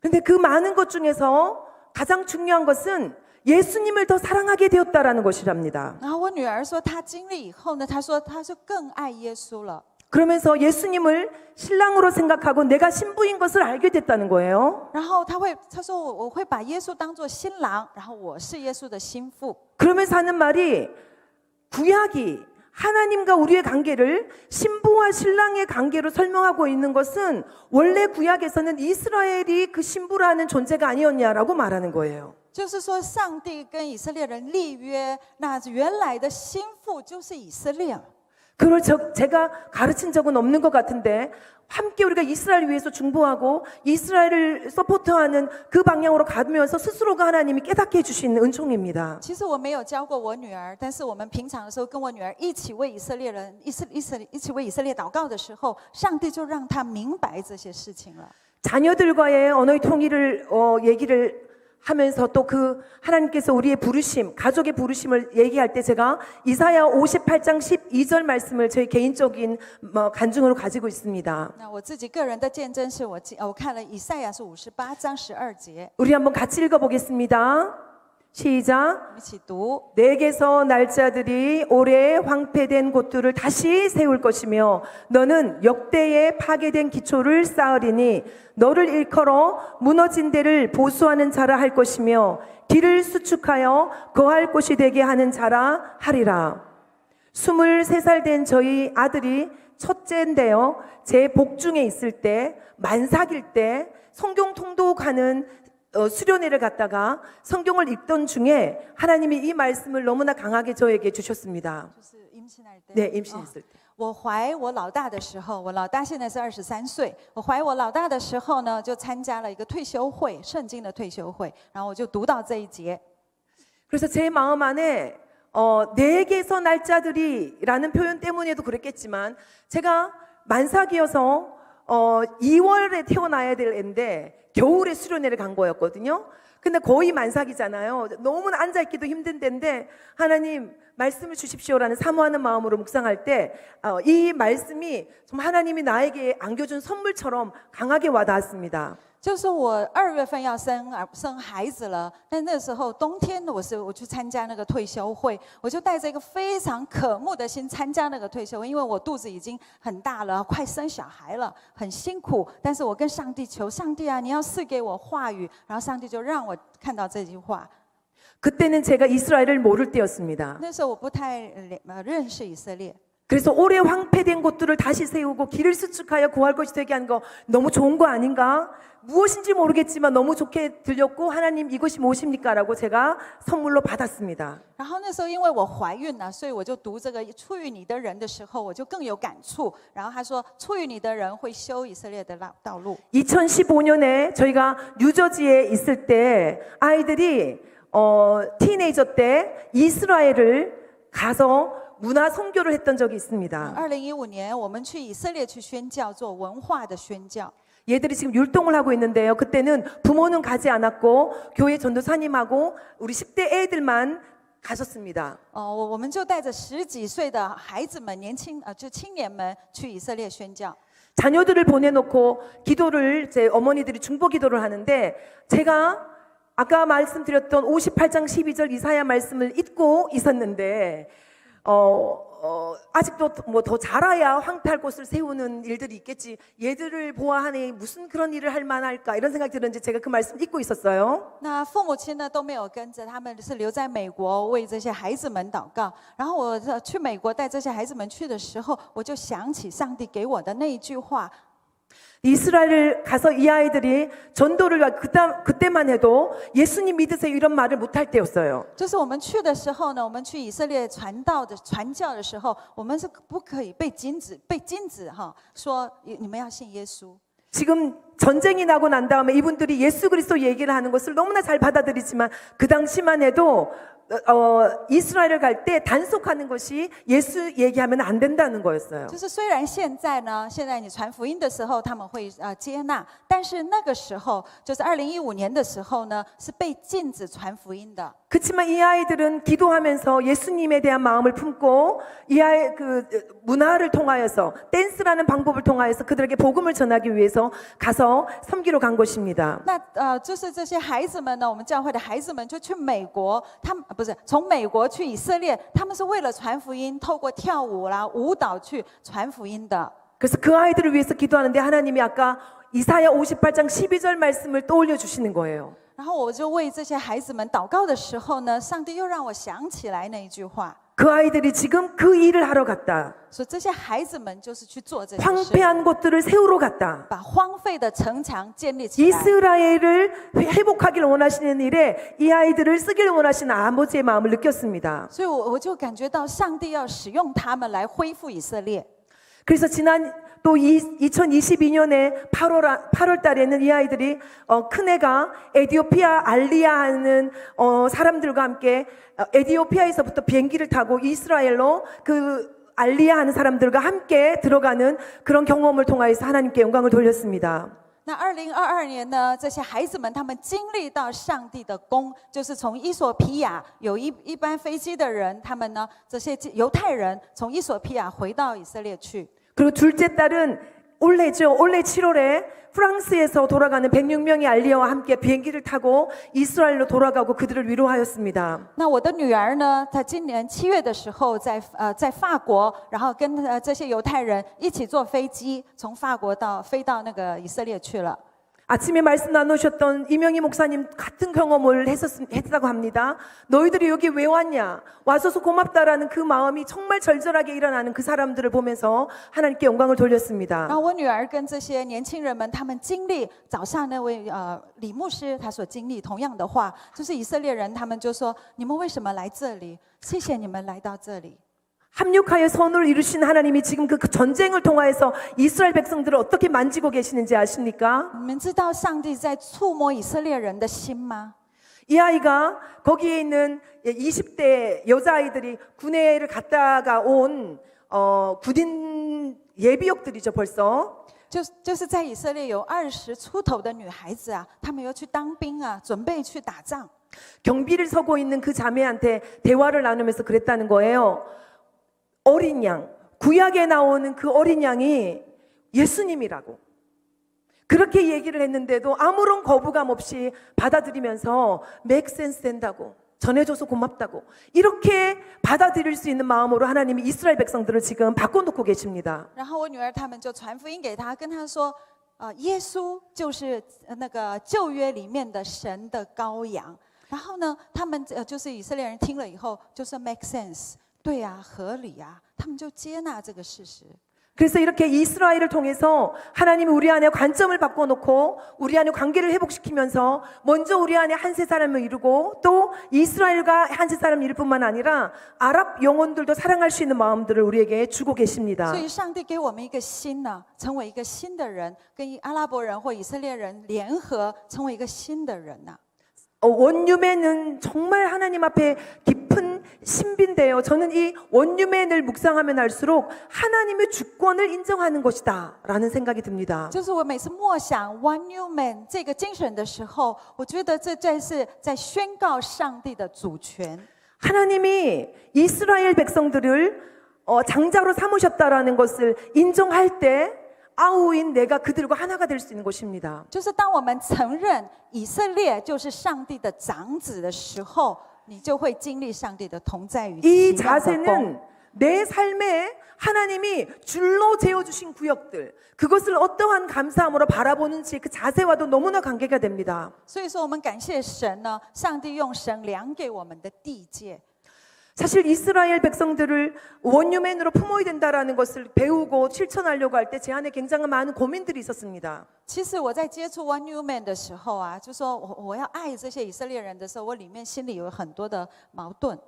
근데 그 많은 것 중에서 가장 중요한 것은 예수님을 더 사랑하게 되었다라는 것이랍니다. 然后我女儿说，她经历以后呢，她说她就更爱耶稣了。 그러면서 예수님을 신랑으로 생각하고 내가 신부인 것을 알게 됐다는 거예요. 然后她说我会把耶稣当作新郎，然后我是耶稣的心腹。 그러면서 하는 말이 구약이 하나님과 우리의 관계를 신부와 신랑의 관계로 설명하고 있는 것은 원래 구약에서는 이스라엘이 그 신부라는 존재가 아니었냐라고 말하는 거예요. 就是说，上帝跟以色列人立约，那原来的心腹就是以色列。 그걸 제가 가르친 적은 없는 것 같은데 함께 우리가 이스라엘 위해서 중보하고 이스라엘을 서포트하는 그 방향으로 가면서 스스로가 하나님이 깨닫게 해주시는 은총입니다. 其实我没有教过我女儿，但是我们平常的时候跟我女儿一起为以色列人、一起为以色列祷告的时候，上帝就让她明白这些事情了。 자녀들과의 언어의 통일을 얘기를 하면서 또 그 하나님께서 우리의 부르심, 가족의 부르심을 얘기할 때 제가 이사야 58장 12절 말씀을 저희 개인적인 간증으로 가지고 있습니다. 那我自己个人的见证是我看了以赛亚书58章12节， 우리 한번 같이 읽어보겠습니다. 시작. 我们一起读。 내게서 날짜들이 오래 황폐된 곳들을 다시 세울 것이며 너는 역대의 파괴된 기초를 쌓으리니 너를 일컬어 무너진 데를 보수하는 자라 할 것이며 길을 수축하여 거할 곳이 되게 하는 자라 하리라. 23살 된 저희 아들이 첫째인데요. 제 복중에 있을 때 만삭일 때 성경 통독하는 수련회를 갔다가 성경을 읽던 중에 하나님이 이 말씀을 너무나 강하게 저에게 주셨습니다. 就是임신할 때。 네, 임신했을 때. 我怀我老大的时候，我老大现在是23岁。我怀我老大的时候呢，就参加了一个退休会，圣经的退休会，然后我就读到这一节。 그래서 제 마음 안에 내게서 날짜들이라는 표현 때문에도 그랬겠지만 제가 만삭이어서 2월에 태어나야 될 애인데 겨울에 수련회를 간 거였거든요. 근데 거의 만삭이잖아요. 너무나 앉아있기도 힘든 데인데 하나님 말씀을 주십시오라는 사모하는 마음으로 묵상할 때 이 말씀이 좀 하나님이 나에게 안겨준 선물처럼 강하게 와닿았습니다. 就是我2月份要生孩子了，但那时候冬天我去参加那个退休会，我就带着一个非常渴慕的心参加那个退休会，因为我肚子已经很大了，快生小孩了，很辛苦。但是我跟上帝求，上帝啊，你要赐给我话语，然后上帝就让我看到这句话。 그때는 제가 이스라엘을 모를 때였습니다. 那时候我不太认识以色列。 그래서 오래 황폐된 곳들을 다시 세우고 길을 수축하여 구할 것이 되게 한 거 너무 좋은 거 아닌가? 무엇인지 모르겠지만 너무 좋게 들렸고 하나님 이것이 무엇입니까? 라고 제가 선물로 받았습니다. 然后那时候因为我怀孕了，所以我就读这个出于你的人的时候，我就更有感触。然后他说，出于你的人会修以色列的道路。 2015년에 저희가 뉴저지에 있을 때 아이들이 티네이저 때 이스라엘을 가서 문화 선교를 했던 적이 있습니다. 2015年我们去以色列去宣教，做文化的宣教。 얘들이 지금 율동을 하고 있는데요. 그때는 부모는 가지 않았고 교회 전도사님하고 우리 10대 애들만 가셨습니다. 我们就带着10几岁的孩子们、就青年们去以色列宣教。 자녀들을 보내놓고 기도를 제 어머니들이 중보 기도를 하는데 제가 아까 말씀드렸던 58장 12절 이사야 말씀을 읽고 있었는데 아직도 뭐 더 자라야 황폐할 곳을 세우는 일들이 있겠지. 얘들을 보아하니 무슨 그런 일을 할 만할까 이런 생각이 들었는지 제가 그 말씀 읽고 있었어요. 那父母亲呢都没有跟着，他们是留在美国为这些孩子们祷告。然后我去美国带这些孩子们去的时候，我就想起上帝给我的那一句话。 이스라엘을 가서 이 아이들이 전도를 그때만 해도 예수님 믿으세요 이런 말을 못할 때였어요. 就是我们去的时候呢，我们去以色列传教的时候，我们是不可以被禁止说你们要信耶稣。 지금 전쟁이 나고 난 다음에 이분들이 예수 그리스도 얘기를 하는 것을 너무나 잘 받아들이지만 그 당시만 해도 이스라엘을 갈 때 단속하는 것이 예수 얘기하면 안 된다는 거였어요. 就是虽然现在你传福音的时候他们会接纳，但是那个时候就是2015年的时候呢，是被禁止传福音的。 그렇지만 이 아이들은 기도하면서 예수님에 대한 마음을 품고 이 아이 그 문화를 통하여서 댄스라는 방법을 통하여서 그들에게 복음을 전하기 위해서 가서 섬기러 간 것입니다. 就是这些孩子们呢，我们教会的孩子们就去美国，他们不是从美国去以色列，他们是为了传福音，透过跳舞啦、舞蹈去传福音的。 그래서 그 아이들을 위해서 기도하는데 하나님이 아까 이사야 58장 12절 말씀을 떠올려 주시는 거예요. 然后我就为这些孩子们祷告的时候呢，上帝又让我想起来那一句话， 그 아이들이 지금 그 일을 하러 갔다. 说这些孩子们就是去做这件事， 황폐한 곳들을 세우러 갔다. 把荒废的城墙建立起来。 이스라엘을 회복하기를 원하시는 일에 이 아이들을 쓰기를 원하시는 아버지의 마음을 느꼈습니다. 所以我就感觉到上帝要使用他们来恢复以色列。 그래서 지난 또 2022년에 8월 달에는 이 아이들이 큰애가 에디오피아 알리야 하는 사람들과 함께 에디오피아에서부터 비행기를 타고 이스라엘로 그 알리야 하는 사람들과 함께 들어가는 그런 경험을 통하여서 하나님께 영광을 돌렸습니다. 那2022年呢，这些孩子们他们经历到上帝的功，就是从伊索比亚有一班飞机的人，他们呢这些犹太人从伊索比亚回到以色列去。 그리고 둘째 딸은 올해죠. 올해 7월에 프랑스에서 돌아가는 106명의 알리아와 함께 비행기를 타고 이스라엘로 돌아가고 그들을 위로하였습니다. 那我的女儿呢，她今年7月的时候在法国，然后跟这些犹太人一起坐飞机，从法国飞到那个以色列去了。 아침에 말씀 나누셨던 이명희 목사님 같은 경험을 했다고 합니다. 너희들이 여기 왜 왔냐? 와줘서 고맙다라는 그 마음이 정말 절절하게 일어나는 그 사람들을 보면서 하나님께 영광을 돌렸습니다. 然后我女儿跟这些年轻人们，他们经历早上那位李牧师他所经历同样的话，就是以色列人他们就说：你们为什么来这里？谢谢你们来到这里。 합력하여 선을 이루신 하나님이 지금 그 전쟁을 통하여서 이스라엘 백성들을 어떻게 만지고 계시는지 아십니까? 你们知道上帝在触摸以色列人的心吗？ 이 아이가 거기에 있는 20대 여자아이들이 군대를 갔다가 온 군인 예비역들이죠 벌써. 就是在以色列有20出头的女孩子啊，她们要去当兵啊，准备去打仗。 경비를 서고 있는 그 자매한테 대화를 나누면서 그랬다는 거예요. 어린 양, 구약에 나오는 그 어린 양이 예수님이라고. 그렇게 얘기를 했는데도 아무런 거부감 없이 받아들이면서 make sense 된다고. 전해줘서 고맙다고. 이렇게 받아들일 수 있는 마음으로 하나님이 이스라엘 백성들을 지금 바꿔놓고 계십니다. 然后我女儿他们就传福音给她，跟她说，耶稣就是那个旧约里面的神的羔羊。然后呢，他们就是以色列人听了以后，就说 make sense， 对啊，合理啊，他们就接纳这个事实。 그래서 이렇게 이스라엘을 통해서 하나님이 우리 안에 관점을 바꿔놓고 우리 안에 관계를 회복시키면서 먼저 우리 안에 한세 사람을 이루고 또 이스라엘과 한세 사람을 이룰 뿐만 아니라 아랍 영혼들도 사랑할 수 있는 마음들을 우리에게 주고 계십니다. 所以上帝给我们一个心呢，成为一个新的人，跟阿拉伯人或以色列人联合，成为一个新的人呐。 원유맨은 정말 하나님 앞에 깊은 신비인데요. 저는 이 원유맨을 묵상하면 할수록 하나님의 주권을 인정하는 것이다 라는 생각이 듭니다. 就是我每次默想 One New Man 这个精神的时候，我觉得这正是在宣告上帝的主权。 하나님이 이스라엘 백성들을 장자로 삼으셨다라는 것을 인정할 때 아우인 내가 그들과 하나가 될 수 있는 것입니다. 就是当我们承认以色列就是上帝的长子的时候，你就会经历上帝的同在与 이 奇妙的 자세는 功。 내 삶에 하나님이 줄로 재어주신 구역들 그것을 어떠한 감사함으로 바라보는지 그 자세와도 너무나 관계가 됩니다. 所以说，我们感谢神呢，上帝用神量给我们的地界。 사실 이스라엘 백성들을 원유맨으로 품어야 된다라는 것을 배우고 실천하려고 할 때 제 안에 굉장히 많은 고민들이 있었습니다. 其实我在接触 One New Man 的时候啊，就说我要爱这些以色列人的时候，我里面心里有很多的矛盾。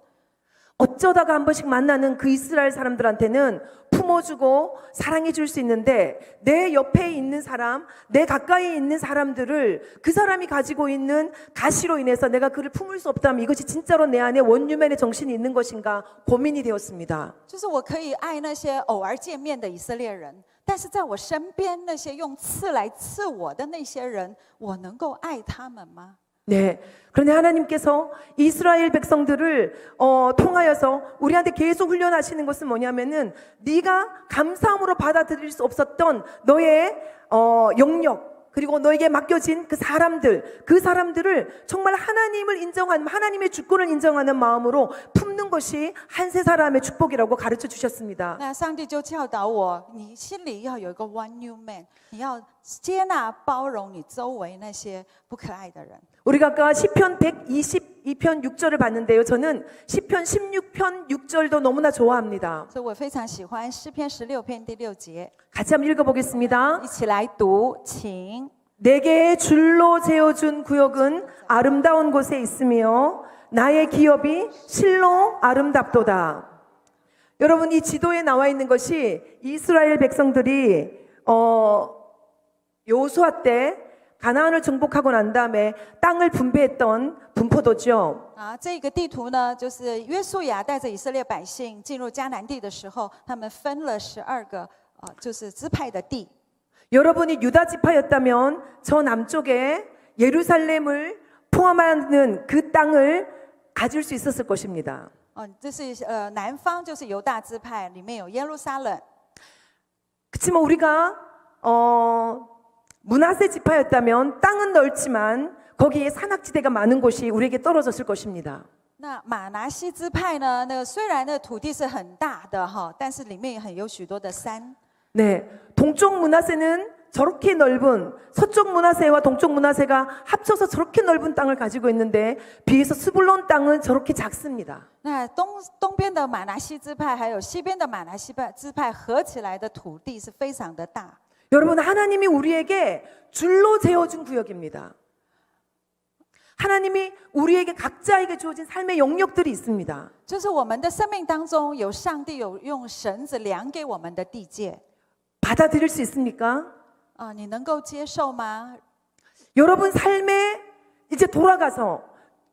어쩌다가 한 번씩 만나는 그 이스라엘 사람들한테는 품어주고 사랑해줄 수 있는데 내 옆에 있는 사람, 내 가까이 있는 사람들을 그 사람이 가지고 있는 가시로 인해서 내가 그를 품을 수 없다면 이것이 진짜로 내 안에 원유맨의 정신이 있는 것인가 고민이 되었습니다. 就是我可以爱那些偶尔见面的以色列人，但是在我身边那些用刺来刺我的那些人，我能够爱他们吗？ 네. 그런데 하나님께서 이스라엘 백성들을 통하여서 우리한테 계속 훈련하시는 것은 뭐냐면은 네가 감사함으로 받아들일 수 없었던 너의 영역 그리고 너에게 맡겨진 그 사람들을 정말 하나님을 인정하는 하나님의 주권을 인정하는 마음으로 품는 것이 한 세 사람의 축복이라고 가르쳐 주셨습니다. 那上帝就教导我，你心里要有一个 one new man， 你要接纳包容你周围那些不可爱的人。 우리가 아까 시편 122편 6절을 봤는데요. 저는 시편 16편 6절도 너무나 좋아합니다. 所以我非常喜欢诗篇16篇第6节， 같이 한번 읽어보겠습니다. 一起来读，请。 내게 줄로 재어준 구역은 아름다운 곳에 있으며 나의 기업이 실로 아름답도다. 여러분, 이 지도에 나와 있는 것이 이스라엘 백성들이 여호수아 때 가나안을 정복하고 난 다음에 땅을 분배했던 분포도죠. 这个地图呢，就是约书亚带着以色列百姓进入迦南地的时候，他们分了12个就是支派的地。 여러분이 유다 지파였다면 저 남쪽에 예루살렘을 포함하는 그 땅을 가질 수 있었을 것입니다. 这是南方就是犹大支派，里面有耶路撒冷。 그렇지만 우리가 므낫세 지파였다면 땅은 넓지만 거기에 산악지대가 많은 곳이 우리에게 떨어졌을 것입니다. 那马拿西支派呢？那个虽然那个土地是很大的哈，但是里面也有许多的山。 네, 동쪽 므낫세는 저렇게 넓은 서쪽 므낫세와 동쪽 므낫세가 합쳐서 저렇게 넓은 땅을 가지고 있는데 비해서 스불론 땅은 저렇게 작습니다. 那东边的马拿西支派，还有西边的马拿西支派合起来的土地是非常的大。 여러분, 하나님이 우리에게 줄로 재어준 구역입니다. 하나님이 우리에게 각자에게 주어진 삶의 영역들이 있습니다. 就是我们的生命当中有上帝有用绳子量给我们的地界。 받아들일 수 있습니까? 你能够接受吗？ 여러분 삶에 이제 돌아가서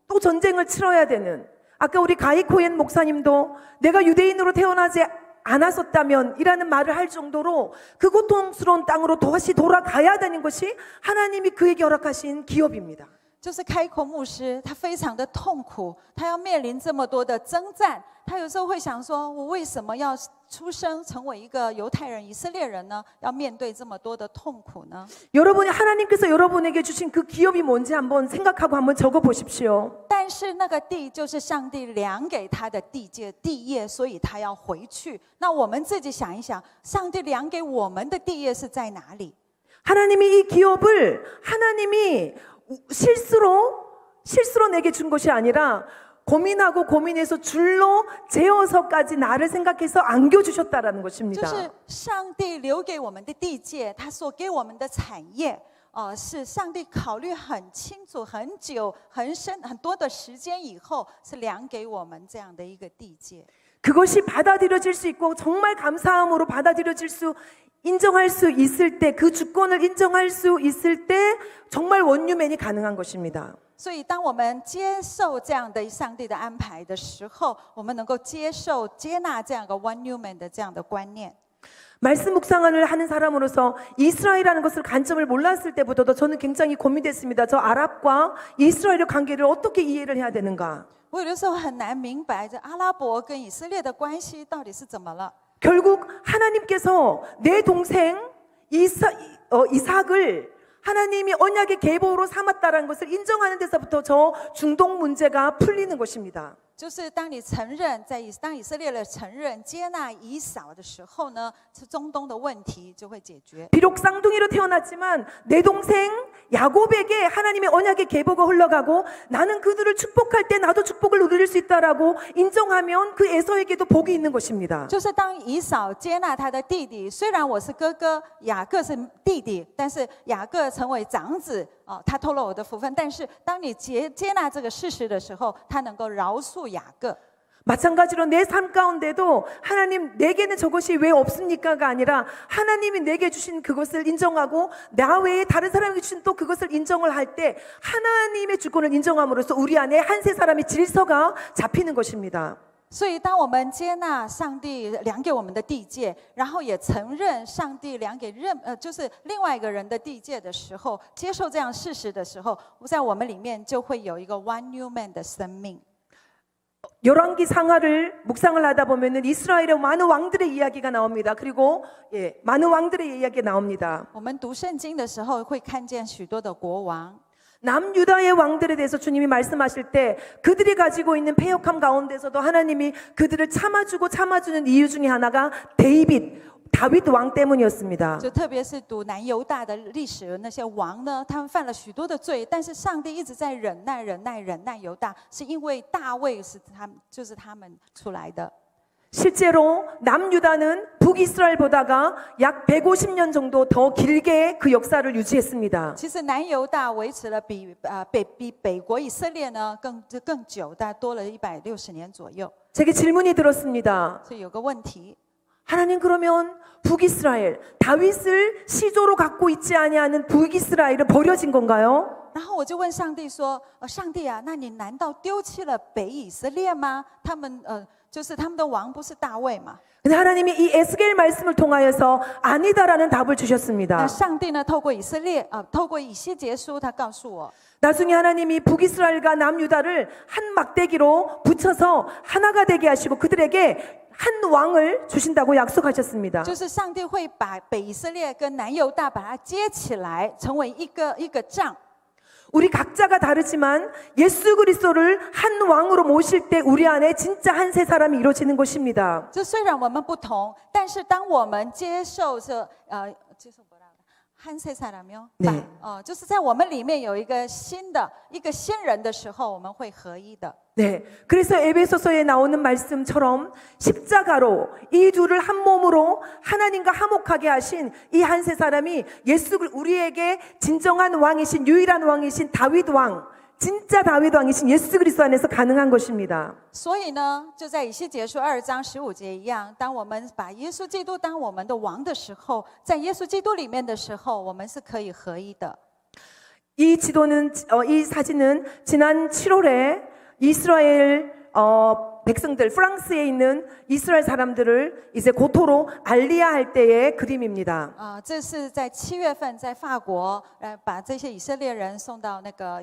또 전쟁을 치러야 되는 아까 우리 가이코엔 목사님도 내가 유대인으로 태어나지 않았었다면 이라는 말을 할 정도로 그 고통스러운 땅으로 다시 돌아가야 되는 것이 하나님이 그에게 허락하신 기업입니다. 就是开口牧师，他非常的痛苦，他要面临这么多的征战，他有时候会想说：我为什么要出生成为一个犹太人、以色列人呢？要面对这么多的痛苦呢？ 여러분이 하나님께서 여러분에게 주신 그 기업이 뭔지 한번 생각하고 한번 적어 보십시오. 但是那个地就是上帝量给他的地界、地业，所以他要回去。那我们自己想一想，上帝量给我们的地业是在哪里？ 하나님이 이 기업을 하나님이 실수로 내게 준 것이 아니라 고민하고 고민해서 줄로 재어서까지 나를 생각해서 안겨주셨다라는 就 것입니다. 是上帝留给我们的地界，他所给我们的产业，是上帝考虑很清楚、很久、很深、很多的时间以后，是量给我们这样的一个地界。 그것이 받아들여질 수 있고 정말 감사함으로 받아들여질 수 인정할 수 있을 때 그 주권을 인정할 수 있을 때 정말 원유맨이 가능한 것입니다. 所以，当我们接受这样的上帝的安排的时候，我们能够接受、接纳这样一个 one new man 的这样的观念。 말씀 묵상을 하는 사람으로서 이스라엘이라는 것을 관점을 몰랐을 때부터도 저는 굉장히 고민됐습니다. 저 아랍과 이스라엘의 관계를 어떻게 이해를 해야 되는가? 我有的时候很难明白，这阿拉伯跟以色列的关系到底是怎么了？ 결국 하나님께서 내 동생 이삭을 하나님이 언약의 계보로 삼았다는 것을 인정하는 데서부터 저 중동 문제가 풀리는 것입니다. 就是当你承认，当以色列人承认、接纳以扫的时候呢，是中东的问题就会解决。 비록 쌍둥이로 태어났지만 내 동생 야곱에게 하나님의 언약의 계보가 흘러가고 나는 그들을 축복할 때 나도 축복을 누릴 수 있다라고 인정하면 그 에서에게도 복이 있는 것입니다. 就是当以扫接纳他的弟弟，虽然我是哥哥，雅各是弟弟，但是雅各成为长子。 他偷了我的福分，但是当你接纳这个事实的时候，他能够饶恕雅各。 마찬가지로 내 삶 가운데도 하나님 내게는 저것이 왜 없습니까가 아니라 하나님이 내게 주신 그것을 인정하고 나 외에 다른 사람에게 주신 또 그것을 인정을 할 때 하나님의 주권을 인정함으로써 우리 안에 한 세 사람의 질서가 잡히는 것입니다. 所以，当我们接纳上帝量给我们的地界，然后也承认上帝量给就是另外一个人的地界的时候，接受这样事实的时候，在我们里面就会有一个 one new man 的生命。 열왕기 상하를 묵상을 하다 보면은 이스라엘의 많은 왕들의 이야기가 나옵니다. 그리고 많은 왕들의 이야기가 나옵니다. 我们读圣经的时候，会看见许多的国王。 남유다의 왕들에 대해서 주님이 말씀하실 때 그들이 가지고 있는 패역함 가운데서도 하나님이 그들을 참아주는 이유 중에 하나가 다윗 왕 때문이었습니다. 就特别是读南犹大的历史，那些王呢，他们犯了许多的罪，但是上帝一直在忍耐犹大，是因为大卫是他们出来的。 실제로 남유다는 북이스라엘보다가 약 150년 정도 더 길게 그 역사를 유지했습니다. 其实南犹大维持了比北国以色列呢更久，大概多了160年左右。 제게 질문이 들었습니다. 所以有个问题， 하나님 그러면 북이스라엘 다윗을 시조로 갖고 있지 아니하는 북이스라엘은 버려진 건가요? 然后我就问上帝说：“上帝啊，那你难道丢弃了北以色列吗？他们就是他们的王不是大卫吗？” 근데 하나님이 이 에스겔 말씀을 통하여서 아니다라는 답을 那 주셨습니다. 上帝呢，透过以西结书，他告诉我， 나중에 하나님이 북이스라엘과 남유다를 한 막대기로 붙여서 하나가 되게 하시고 그들에게 한 왕을 주신다고 약속하셨습니다. 就是上帝会把北以色列跟南犹大把它接起来，成为一个杖。 우리 각자가 다르지만 예수 그리스도를 한 왕으로 모실 때 우리 안에 진짜 한 세 사람이 이루어지는 것입니다. 这虽然我们不同，但是当我们接受한세 사람이요? 네. 就是在我们里面有一个新人的时候，我们会合一的。 네. 그래서 에베소서에 나오는 말씀처럼 십자가로 이 둘을 한 몸으로 하나님과 화목하게 하신 이 한 세 사람이 우리에게 진정한 왕이신 유일한 왕이신 다윗 왕, 진짜 다윗 왕이신 예수 그리스도 안에서 가능한 것입니다. 所以呢，就在以西结书2章15节一样，当我们把耶稣基督当我们的王的时候，在耶稣基督里面的时候，我们是可以合一的。 이 사진은 지난 7월에 이스라엘 백성들, 프랑스에 있는 이스라엘 사람들을 이제 고토로 알리야할 때의 그림입니다. 这是在7月份在法国，把这些以色列人送到那个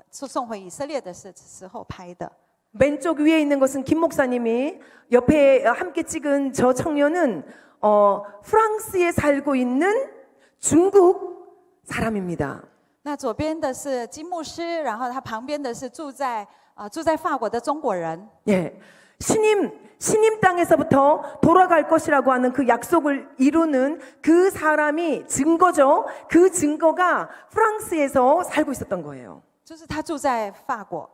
送回以色列的时候拍的。 왼쪽 위에 있는 것은 김 목사님이 옆에 함께 찍은 저 청년은 프랑스에 살고 있는 중국 사람입니다. 那左边的是金牧师，然后他旁边的是住在法国的中国人。 예. 신임 땅에서부터 돌아갈 것이라고 하는 그 약속을 이루는 그 사람이 증거죠. 그 증거가 프랑스에서 살고 있었던 거예요. 就是他住在法国。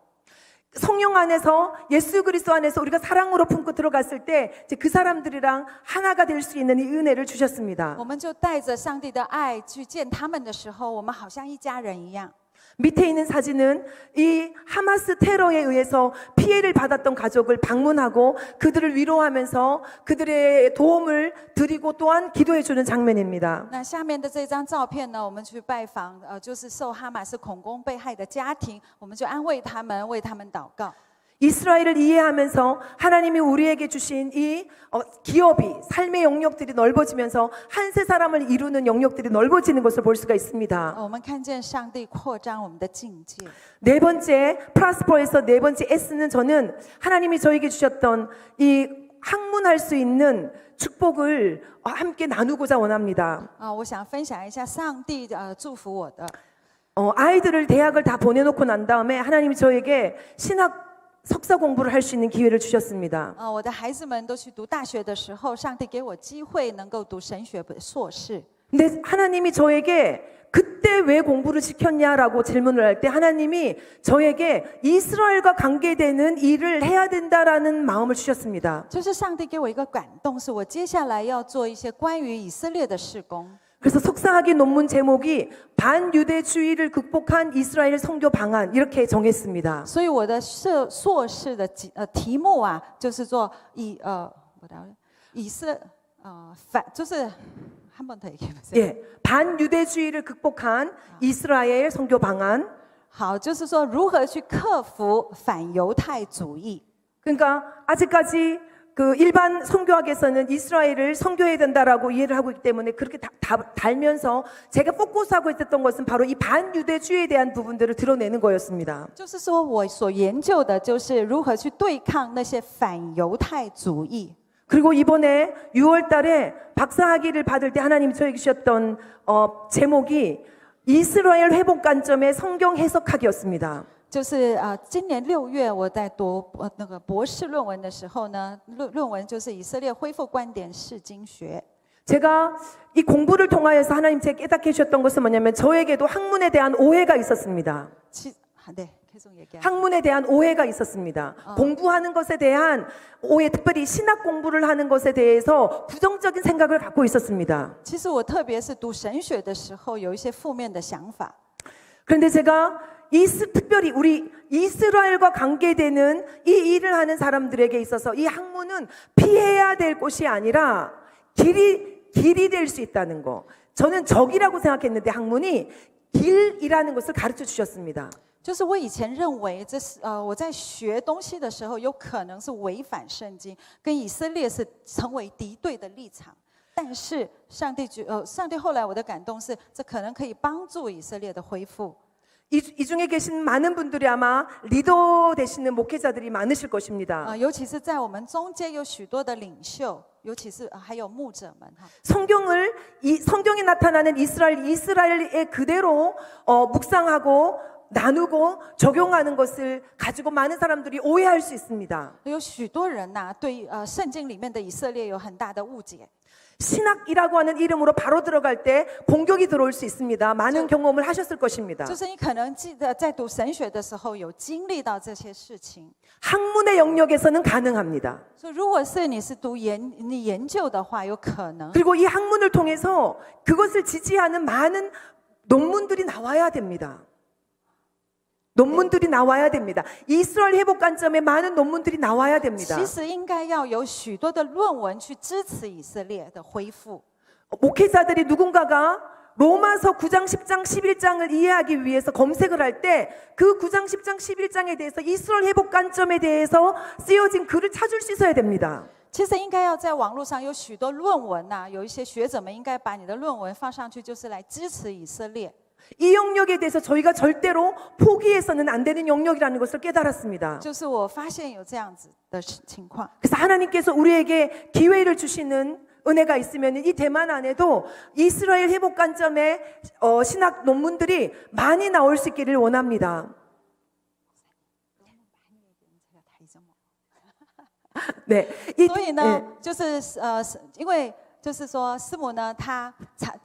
성령 안에서 예수 그리스도 안에서 우리가 사랑으로 품고 들어갔을 때 그 사람들이랑 하나가 될 수 있는 이 은혜를 주셨습니다. 我们就带着上帝的爱去见他们的时候，我们好像一家人一样。 밑에 있는 사진은 이 하마스 테러에 의해서 피해를 받았던 가족을 방문하고 그들을 위로하면서 그들의 도움을 드리고 또한 기도해 주는 장면입니다. 那下面的这张照片呢，我们去拜访就是受哈马斯恐攻被害的家庭，我们就安慰他们，为他们祷告。 이스라엘을 이해하면서 하나님이 우리에게 주신 이 기업이 삶의 영역들이 넓어지면서 한 세 사람을 이루는 영역들이 넓어지는 것을 볼 수가 있습니다. 我们看见上帝扩张我们的境界。 네 번째 프라스퍼에서 네 번째 S는 저는 하나님이 저에게 주셨던 이 학문할 수 있는 축복을 함께 나누고자 원합니다. 我想分享一下上帝祝福我的。 아이들을 대학을 다 보내놓고 난 다음에 하나님이 저에게 신학 석사 공부를 할 수 있는 기회를 주셨습니다. 我的孩子们都去读大学的时候，上帝给我机会能够读神学硕士。 근데 하나님이 저에게 그때 왜 공부를 시켰냐라고 질문을 할 때 하나님이 저에게 이스라엘과 관계되는 일을 해야 된다라는 마음을 주셨습니다. 就是上帝给我一个感动，是我接下来要做一些关于以色列的事工。 그래서 석사학위 논문 제목이 반유대주의를 극복한 이스라엘 선교 방안 이렇게 정했습니다. 所以我的硕士的题目啊，就是做就是한 번 더 얘기해 보세요. 예, 반유대주의를 극복한 이스라엘 선교 방안. 好，就是说如何去克服反犹太主义。 그러니까 아직까지 그 일반 선교학에서는 이스라엘을 선교해야 된다라고 이해를 하고 있기 때문에 그렇게 달면서 제가 포커스하고 있었던 것은 바로 이 반유대주의에 대한 부분들을 드러내는 거였습니다. 就是说我所研究的就是如何去对抗那些反犹太主义。 그리고 이번에 6월 달에 박사학위를 받을 때 하나님이 저에게 주셨던 제목이 이스라엘 회복 관점의 성경 해석학이었습니다. 就是今年6月我在读那个博士论文的时候呢，论文就是以色列恢复观点释经学。 제가 이 공부를 통하여서 하나님 제게 깨닫게 해주셨던 것은 뭐냐면 저에게도 학문에 대한 오해가 있었습니다. 네, 계속 얘기해. 학문에 대한 오해가 있었습니다. 공부하는 것에 대한 오해, 특별히 신학 공부를 하는 것에 대해서 부정적인 생각을 갖고 있었습니다. 其实我特别是读神学的时候，有一些负面的想法。 그런데 제가 특별히 우리 이스라엘과 관계되는 이 일을 하는 사람들에게 있어서 이 학문은 피해야 될 것이 아니라 길이 될 수 있다는 거. 저는 적이라고 생각했는데 학문이 길이라는 것을 가르쳐 주셨습니다. 就是我以前认为这是我在学东西的时候，有可能是违反圣经，跟以色列是成为敌对的立场。但是上帝后来我的感动是，这可能可以帮助以色列的恢复。 이 중에 계신 많은 분들이 아마 리더 되시는 목회자들이 많으실 것입니다. 尤其是在我们中间有许多的领袖，尤其是还有牧者们哈。 성경에 나타나는 이스라엘의 그대로 묵상하고 나누고 적용하는 것을 가지고 많은 사람들이 오해할 수 있습니다. 有许多人呐、对圣经里面的以色列有很大的误解。 신학이라고 하는 이름으로 바로 들어갈 때 공격이 들어올 수 있습니다. 많은 경험을 하셨을 것입니다. 就是你可能记得在读神学的时候有经历到这些事情。 학문의 영역에서는 가능합니다. 所以如果是你是你研究的话，有可能。 그리고 이 학문을 통해서 그것을 지지하는 많은 논문들이 나와야 됩니다. 논문들이 나와야 됩니다. 이스라엘 회복 관점에 많은 논문들이 나와야 됩니다. 其实应该要有许多的论文去支持以色列的恢复。 목회자들이 누군가가 로마서 9장, 10장, 11장을 이해하기 위해서 검색을 할 때 그 9장, 10장, 11장에 대해서 이스라엘 회복 관점에 대해서 쓰여진 글을 찾을 수 있어야 됩니다. 其实应该要在网络上有许多论文呐、有一些学者们应该把你的论文放上去，就是来支持以色列。 이 영역에 대해서 저희가 절대로 포기해서는 안 되는 영역이라는 것을 깨달았습니다. 就是我发现有这样子的情况。 그래서 하나님께서 우리에게 기회를 주시는 은혜가 있으면 이 대만 안에도 이스라엘 회복 관점의 신학 논문들이 많이 나올 수 있기를 원합니다. 네. 所以呢，就是因为就是说，师母呢，她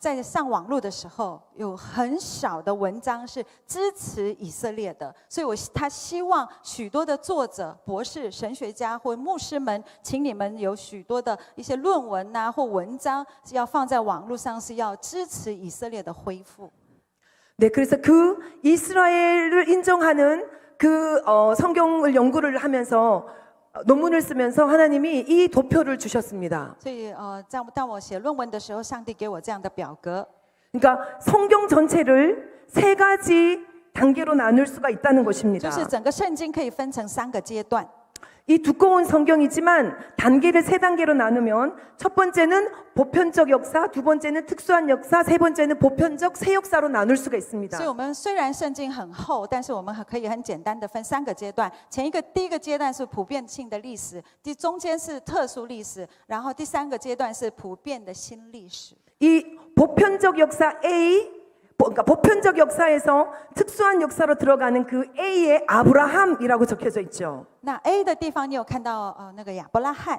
在上网络的时候，有很少的文章是支持以色列的，所以她希望许多的作者、博士、神学家或牧师们，请你们有许多的一些论文呐、或文章，要放在网络上，是要支持以色列的恢复。 네, 그래서 그 이스라엘을 인정하는 그 성경을 연구를 하면서 논문을 쓰면서 하나님이 이 도표를 주셨습니다. 所以当我写论文的时候，上帝给我这样的表格。 그러니까 성경 전체를 세 가지 단계로 나눌 수가 있다는 것입니다. 就是整个圣经可以分成3个阶段。 이 두꺼운 성경이지만 단계를 세 단계로 나누면 첫 번째는 보편적 역사, 두 번째는 특수한 역사, 세 번째는 보편적 새 역사로 나눌 수가 있습니다. 所以我们虽然圣经很厚，但是我们可以很简单的分3个阶段。第一个阶段是普遍性的历史，中间是特殊历史，然后第3个阶段是普遍的新历史。 이 보편적 역사 A, 그러니까 보편적 역사에서 특수한 역사로 들어가는 그 A에 아브라함이라고 적혀져 있죠. 那 A 的地方你有看到那个亚伯拉罕。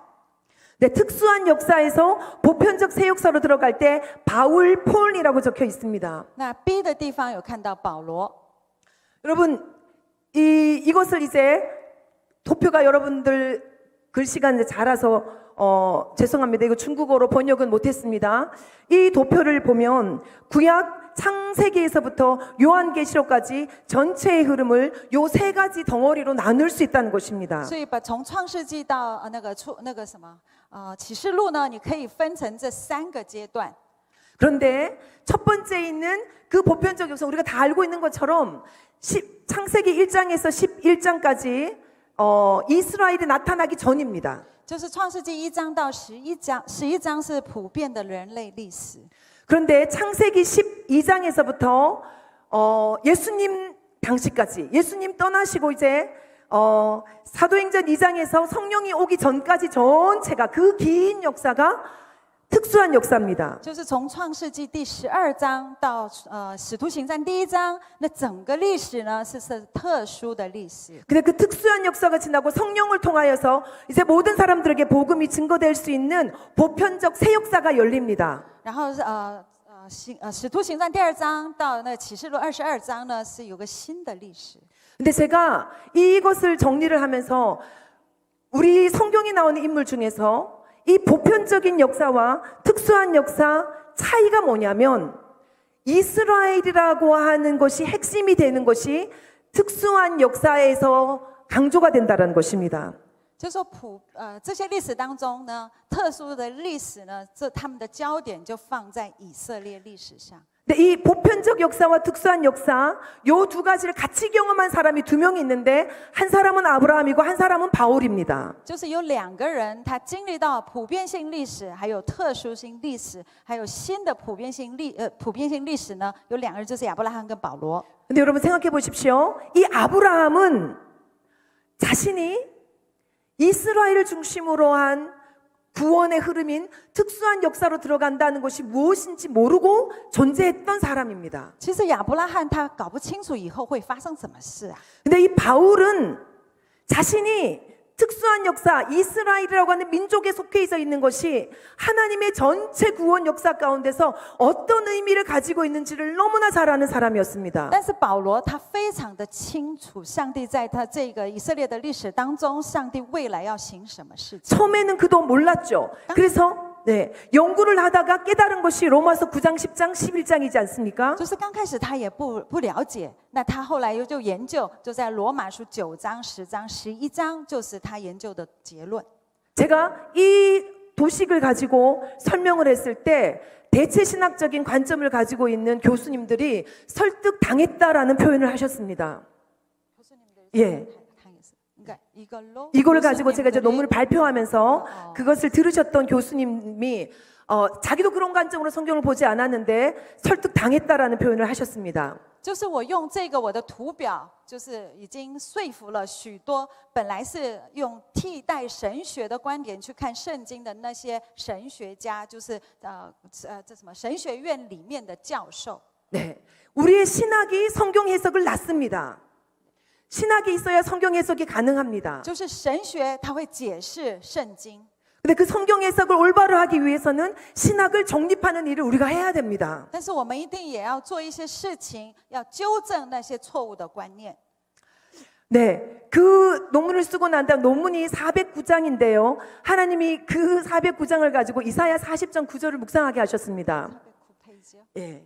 네, 특수한 역사에서 보편적 새 역사로 들어갈 때 바울, 폴이라고 적혀 있습니다. 那 B 的地方有看到保罗。 여러분, 이것을 이제 도표가 여러분들 글씨가 이제 자라서 죄송합니다. 이거 중국어로 번역은 못했습니다. 이 도표를 보면 구약 창세기에서부터 요한계시록까지 전체의 흐름을 요 세 가지 덩어리로 나눌 수 있다는 것입니다. 所以从创世纪到那个什么启示录呢，你可以分成这3个阶段。 그런데 첫 번째 있는 그 보편적 역사 우리가 다 알고 있는 것처럼 창세기 1장에서 11장까지 이스라엘이 나타나기 전입니다. 就是创世纪1章到11章，11章是普遍的人类历史。 그런데 창세기 12장에서부터 예수님 당시까지 예수님 떠나시고 이제 사도행전 2장에서 성령이 오기 전까지 전체가 그 긴 역사가 특수한 역사입니다. 就是从创世纪第12章到使徒行传第1章，那整个历史呢是特殊的历史。 근데 그 특수한 역사가 지나고 성령을 통하여서 이제 모든 사람들에게 복음이 증거될 수 있는 보편적 새 역사가 열립니다. 然后使徒行传第2章到那启示录22章呢，是有个新的历史。 근데 제가 이것을 정리를 하면서 우리 성경에 나오는 인물 중에서 이 보편적인 역사와 특수한 역사 차이가 뭐냐면 이스라엘이라고 하는 것이 핵심이 되는 것이 특수한 역사에서 강조가 된다는 것입니다. 就说这些历史当中呢，特殊的历史呢，他们的焦点就放在以色列历史上。 근데 이 보편적 역사와 특수한 역사 요 두 가지를 같이 경험한 사람이 두 명 있는데 한 사람은 아브라함이고 한 사람은 바울입니다. 就是有2个人，他经历到普遍性历史，还有特殊性历史，还有新的普遍性历史呢，有2个人，就是亚伯拉罕跟保罗。 근데 여러분 생각해 보십시오. 이 아브라함은 자신이 이스라엘을 중심으로 한 구원의 흐름인 특수한 역사로 들어간다는 것이 무엇인지 모르고 존재했던 사람입니다. 其实亚伯拉罕他搞不清楚以后会发生什么事啊。 근데 이 바울은 자신이 특수한 역사, 이스라엘이라고 하는 민족에 속해 있는 것이 하나님의 전체 구원 역사 가운데서 어떤 의미를 가지고 있는지를 너무나 잘 아는 사람이었습니다. 但是保罗他非常的清楚，上帝在他这个以色列的历史当中，上帝未来要行什么事情。 처음에는 그도 몰랐죠. 그래서 연구를 하다가 깨달은 것이 로마서 9장, 10장, 11장이지 않습니까? 就是刚开始他也不了解，那他后来又就研究，就在罗马书9章、10章、11章，就是他研究的结论。 제가 이 도식을 가지고 설명을 했을 때 대체 신학적인 관점을 가지고 있는 교수님들이 설득당했다라는 표현을 하셨습니다. 예. 이거를 가지고 제가 이제 논문을 발표하면서 그것을 들으셨던 교수님이 자기도 그런 관점으로 성경을 보지 않았는데 설득당했다라는 표현을 하셨습니다. 就是我用这个我的图表，就是已经说服了许多本来是用替代神学的观点去看圣经的那些神学家，就是这什么神学院里面的教授。 네, 우리의 신학이 성경 해석을 낳습니다. 신학이 있어야 성경 해석이 가능합니다. 就是神学它会解释圣经。 근데 그 성경 해석을 올바로 하기 위해서는 신학을 정립하는 일을 우리가 해야 됩니다. 但是我们一定也要做一些事情，要纠正那些错误的观念。 네, 그 논문을 쓰고 난 다음 논문이 409장인데요. 하나님이 그 409장을 가지고 이사야 40장 9절을 묵상하게 하셨습니다. 예.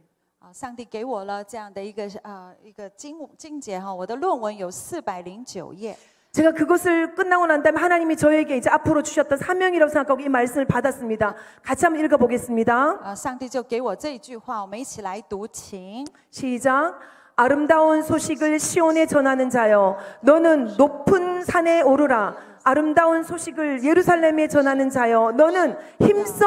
上帝给我了这样的一个经节哈，我的论文有409页。 제가 그것을 끝나고 난 다음에 하나님이 저에게 이제 앞으로 주셨던 사명이라고 생각하고 이 말씀을 받았습니다. 같이 한번 읽어보겠습니다. 上帝就给我这一句话，我们一起来读，请 시작. 아름다운 소식을 시온에 전하는 자여, 너는 높은 산에 오르라. 아름다운 소식을 예루살렘에 전하는 자여, 너는 힘써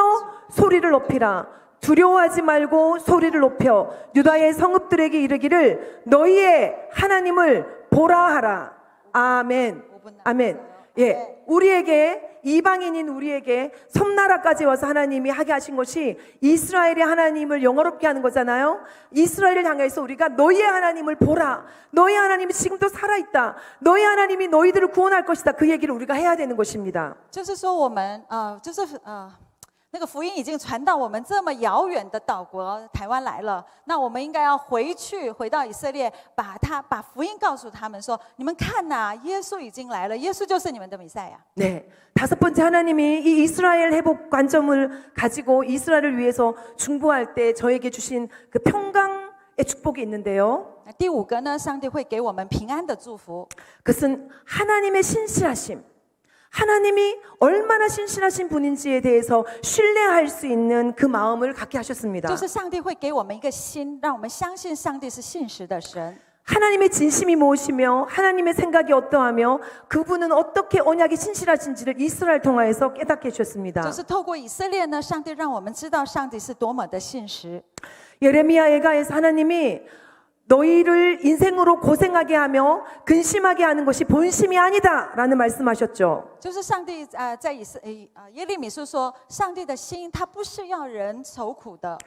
소리를 높이라. 두려워하지 말고 소리를 높여 유다의 성읍들에게 이르기를 너희의 하나님을 보라 하라. 아멘. 아멘. 예, 우리에게 이방인인 우리에게 섬나라까지 와서 하나님이 하게 하신 것이 이스라엘의 하나님을 영화롭게 하는 거잖아요. 이스라엘을 향해서 우리가 너희의 하나님을 보라. 너희 하나님이 지금도 살아있다. 너희 하나님이 너희들을 구원할 것이다. 그 얘기를 우리가 해야 되는 것입니다. 就是说我们那个福音已经传到我们这么遥远的岛国台湾来了，那我们应该要回到以色列，把福音告诉他们说：你们看呐，耶稣已经来了，耶稣就是你们的弥赛亚。 네, 5번째 하나님이 이 이스라엘 회복 관점을 가지고 이스라엘을 위해서 중보할 때 저에게 주신 그 평강의 축복이 있는데요. 第5个呢，上帝会给我们平安的祝福。 그것은 하나님의 신실하심. 하나님이 얼마나 신실하신 분인지에 대해서 신뢰할 수 있는 그 마음을 갖게 하셨습니다. 就是上帝会给我们一个心，让我们相信上帝是信实的神。 하나님의 진심이 무엇이며 하나님의 생각이 어떠하며 그분은 어떻게 언약이 신실하신지를 이스라엘 통하여서 깨닫게 해주셨습니다. 就是透过以色列呢，上帝让我们知道上帝是多么的信实。 예레미야 애가에서 하나님이 너희를 인생으로 고생하게 하며 근심하게 하는 것이 본심이 아니다라는 말씀하셨죠. 就是上帝在耶利米书说，上帝的心他不是要人愁苦的。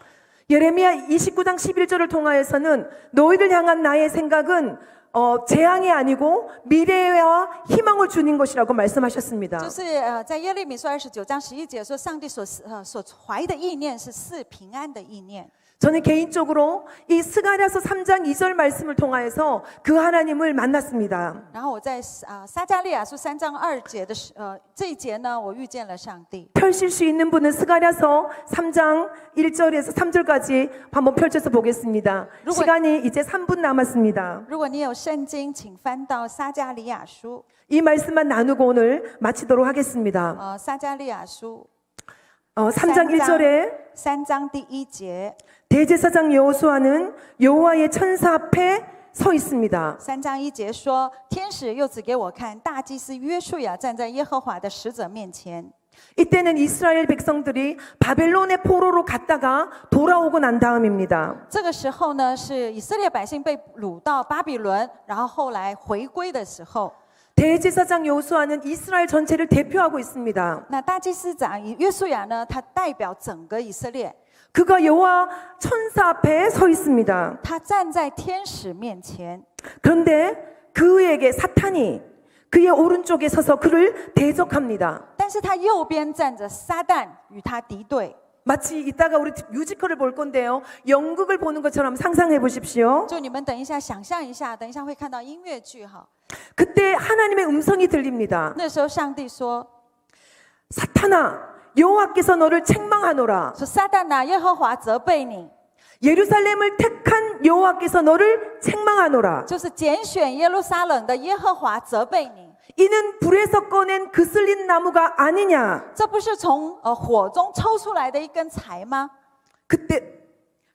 예레미야 29장 11절을 통하여서는 너희를 향한 나의 생각은 재앙이 아니고 미래와 희망을 주는 것이라고 말씀하셨습니다. 就是在耶利米书29章11节说，上帝所怀的意念是赐平安的意念。 저는 개인적으로 이 스가랴서 3장 2절 말씀을 통하여서 그 하나님을 만났습니다. 然后我在撒迦利亚书3章2节的这一节呢，我遇见了上帝。 펼칠 수 있는 분은 스가랴서 3장 1절에서 3절까지 한번 펼쳐서 보겠습니다. 시간이 이제 3분 남았습니다. 如果你有圣经，请翻到撒迦利亚书。 이 말씀만 나누고 오늘 마치도록 하겠습니다. 撒迦利亚书 3장 1절에 3章第1节。 대제사장 여호수아는 여호와의 천사 앞에 서 있습니다. 3章1节说，天使又指给我看，大祭司约书亚站在耶和华的使者面前。 이때는 이스라엘 백성들이 바벨론의 포로로 갔다가 돌아오고 난 다음입니다. 这个时候呢，是以色列百姓被掳到巴比伦，然后后来回归的时候。 대제사장 여호수아는 이스라엘 전체를 대표하고 있습니다. 那大祭司长约书亚呢，他代表整个以色列， 그가 여호와 천사 앞에 서 있습니다. 他站在天使面前。 그런데 그에게 사탄이 그의 오른쪽에 서서 그를 대적합니다. 但是他右边站着撒旦，与他敌对。 마치 이따가 우리 뮤지컬을 볼 건데요. 연극을 보는 것처럼 상상해 보십시오. 就你们等一下想象一下，等一下会看到音乐剧哈。 그때 하나님의 음성이 들립니다. 那时候上帝说 사탄아, 여호와께서 너를 책망하노라. 说撒旦啊，耶和华责备你， 예루살렘을 택한 여호와께서 너를 책망하노라. 就是拣选耶路撒冷的耶和华责备你。 이는 불에서 꺼낸 그슬린 나무가 아니냐. 这不是从火中抽出来的一根柴吗？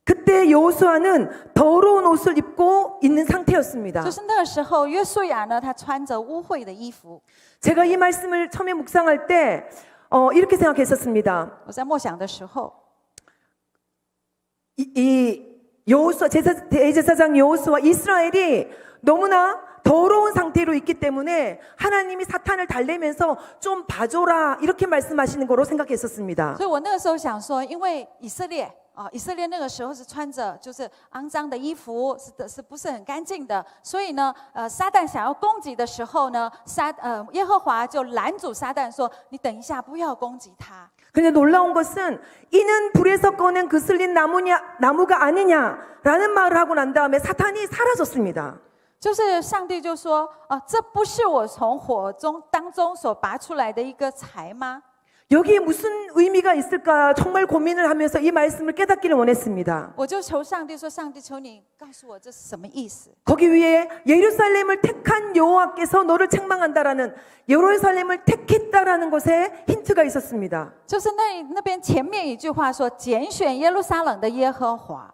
그때 여호수아는 더러운 옷을 입고 있는 상태였습니다. 就是那个时候，约书亚呢，他穿着污秽的衣服。 제가 이 말씀을 처음에 묵상할 때 이렇게 생각했었습니다. 我在默想的时候， 이 여호수아 대제사장 여호수아 이스라엘이 너무나 더러운 상태로 있기 때문에 하나님이 사탄을 달래면서 좀 봐줘라 이렇게 말씀하시는 거로 생각했었습니다. 所以我那个时候想说，因为以色列那个时候是穿着就是肮脏的衣服，是不是很干净的？所以呢，撒旦想要攻击的时候呢，耶和华就拦阻撒旦说：“你等一下，不要攻击他。” 근데 놀라운 것은 이는 불에서 꺼낸 그슬린 나무가 아니냐라는 말을 하고 난 다음에 사탄이 사라졌습니다. 就是上帝就说：“这不是我从火当中所拔出来的一个柴吗？” 여기에 무슨 의미가 있을까 정말 고민을 하면서 이 말씀을 깨닫기를 원했습니다. 我就求上帝说：“上帝，求你告诉我这是什么意思？” 거기 위에 예루살렘을 택한 여호와께서 너를 책망한다라는 예루살렘을 택했다라는 것에 힌트가 있었습니다. 就是那边前面一句话说：“拣选耶路撒冷的耶和华。”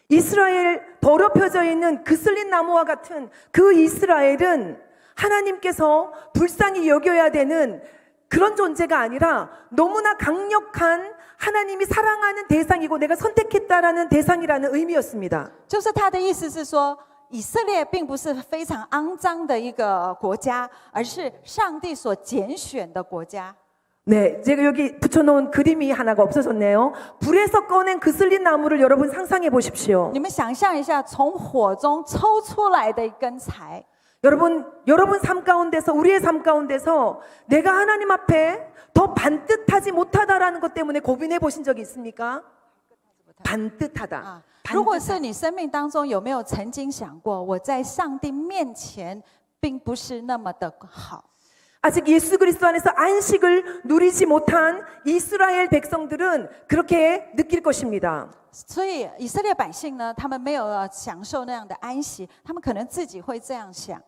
이스라엘 더럽혀져 있는 그슬린 나무와 같은 그 이스라엘은 하나님께서 불쌍히 여겨야 되는 그런 존재가 아니라 너무나 강력한 하나님이 사랑하는 대상이고 내가 선택했다라는 대상이라는 의미였습니다. 就是他的意思是说，以色列并不是非常肮脏的一个国家，而是上帝所拣选的国家。 네, 제가 여기 붙여놓은 그림이 하나가 없어졌네요. 불에서 꺼낸 그슬린 나무를 여러분 상상해 보십시오. 你们想象一下，从火中抽出来的一根柴。 여러분 삶 가운데서 우리의 삶 가운데서 내가 하나님 앞에 더 반듯하지 못하다라는 것 때문에 고민해 보신 적이 있습니까? 반듯하다. 如果是你生命当中有没有曾经想过，我在上帝面前并不是那么的好？ 아직 예수 그리스도 안에서 안식을 누리지 못한 이스라엘 백성들은 그렇게 느낄 것입니다. 所以以色列百姓呢，他们没有享受那样的安息，他们可能自己会这样想。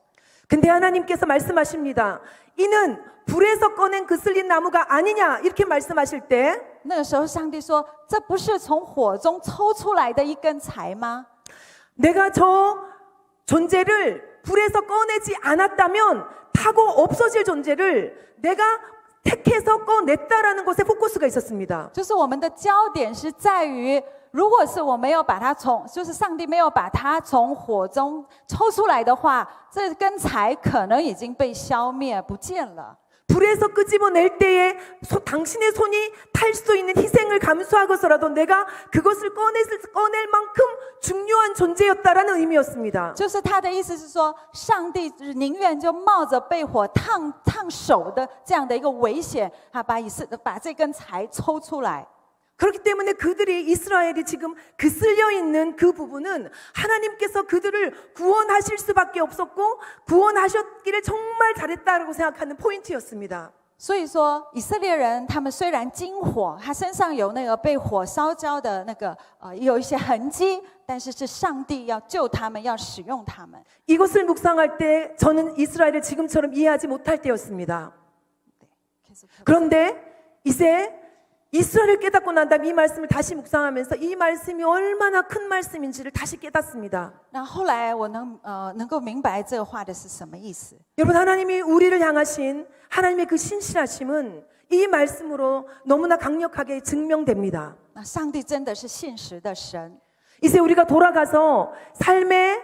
근데 하나님께서 말씀하십니다. 이는 불에서 꺼낸 그슬린 나무가 아니냐 이렇게 말씀하실 때 那个时候，上帝说：“这不是从火中抽出来的一根柴吗？” 내가 저 존재를 불에서 꺼내지 않았다면 타고 없어질 존재를 내가 택해서 꺼냈다라는 것에 포커스가 있었습니다. 就是我们的焦点是在于，如果是我没有把它就是上帝没有把它从火中抽出来的话，这根柴可能已经被消灭不见了。 불에서 끄집어낼 때에 당신의 손이 탈 수 있는 희생을 감수하고서라도 내가 그것을 꺼낼 만큼 중요한 존재였다라는 의미였습니다. 就是他的意思是说，上帝宁愿就冒着被火烫手的这样的一个危险，把这根柴抽出来。 그렇기 때문에 이스라엘이 지금 그 쓸려 있는 그 부분은 하나님께서 그들을 구원하실 수밖에 없었고 구원하셨기를 정말 잘했다라고 생각하는 포인트였습니다. 所以说，以色列人他们虽然经火，他身上有那个被火烧焦的那个有一些痕迹，但是是上帝要救他们，要使用他们。 이것을 묵상할 때 저는 이스라엘을 지금처럼 이해하지 못할 때였습니다. 그런데 이제 이스라엘을 깨닫고 난 다음 이 말씀을 다시 묵상하면서 이 말씀이 얼마나 큰 말씀인지를 다시 깨닫습니다. 那后来我能够明白这话的是什么意思。 여러분 하나님이 우리를 향하신 하나님의 그 신실하심은 이 말씀으로 너무나 강력하게 증명됩니다. 那上帝真的是信实的神。 이제 우리가 돌아가서 삶의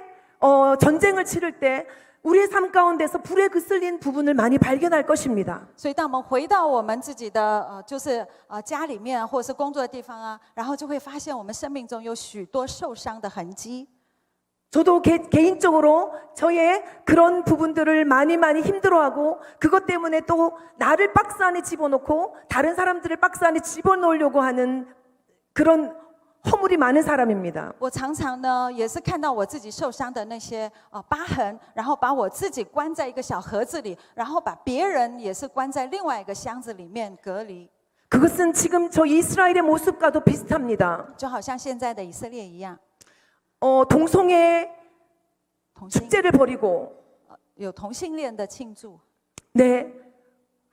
전쟁을 치를 때 우리의 삶 가운데서 불에 그슬린 부분을 많이 발견할 것입니다. 所以当我们回到我们自己的就是家里面或者是工作的地方啊，然后就会发现我们生命中有许多受伤的痕迹。 저도 개인적으로 저의 그런 부분들을 많이 힘들어하고 그것 때문에 또 나를 박스 안에 집어넣고 다른 사람들을 박스 안에 집어넣으려고 하는 그런 허물이 많은 사람입니다. 我常常呢也是看到我自己受伤的那些疤痕，然后把我自己关在一个小盒子里，然后把别人也是关在另外一个箱子里面隔离。 그것은 지금 저 이스라엘의 모습과도 비슷합니다. 就好像现在的以色列一样， 동성애 축제를 벌이고 有同性恋的庆祝。 네.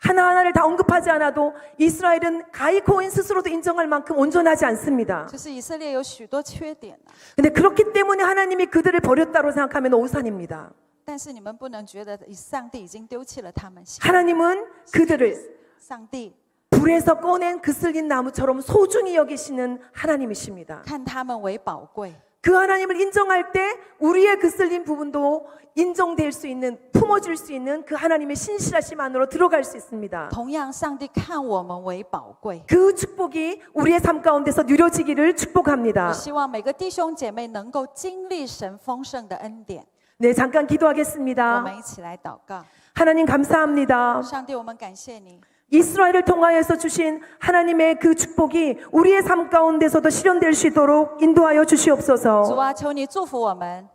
하나하나를 다 언급하지 않아도 이스라엘은 가이코인 스스로도 인정할 만큼 온전하지 않습니다. 就是以色列有许多缺点啊， 근데 그렇기 때문에 하나님이 그들을 버렸다고 생각하면 오산입니다. 但是你们不能觉得上帝已经丢弃了他们。 하나님은 그들을 上帝 불에서 꺼낸 그슬린 나무처럼 소중히 여기시는 하나님이십니다. 看他们为宝贵。 그 하나님을 인정할 때 우리의 그슬린 부분도 인정될 수 있는, 품어줄 수 있는 그 하나님의 신실하심 안으로 들어갈 수 있습니다. 同样，上帝看我们为宝贵。 그 축복이 우리의 삶 가운데서 누려지기를 축복합니다. 我希望每个弟兄姐妹能够经历神丰盛的恩典。 네, 잠깐 我 기도하겠습니다. 们一起来祷告。 하나님 감사합니다. 上帝，我们感谢你。 이스라엘을 통하여서 주신 하나님의 그 축복이 우리의 삶 가운데서도 실현될 수 있도록 인도하여 主 주시옵소서. 啊，求你祝福我们。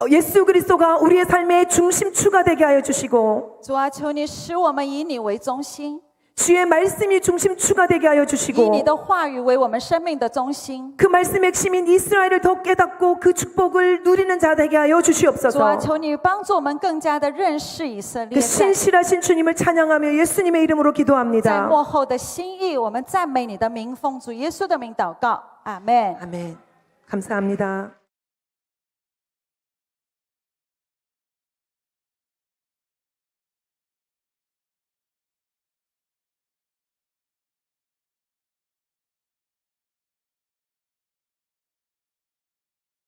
예수 그리스도가 우리의 삶의 중심추가 되게 하여 주시고 主啊，求你使我们以你为中心， 주의 말씀이 중심추가 되게 하여 以你 주시고 的话语为我们生命的中心。 그 말씀의 핵심인 이스라엘을 더 깨닫고 그 축복을 누리는 자 되게 하여 主啊， 주시옵소서. 求你帮助我们更加的认识以色列， 그 신실하신 주님을 찬양하며 예수님의 이름으로 在 기도합니다. 幕后的心意，我们赞美你的名，奉主耶稣的名祷告，阿门。 아멘. 감사합니다.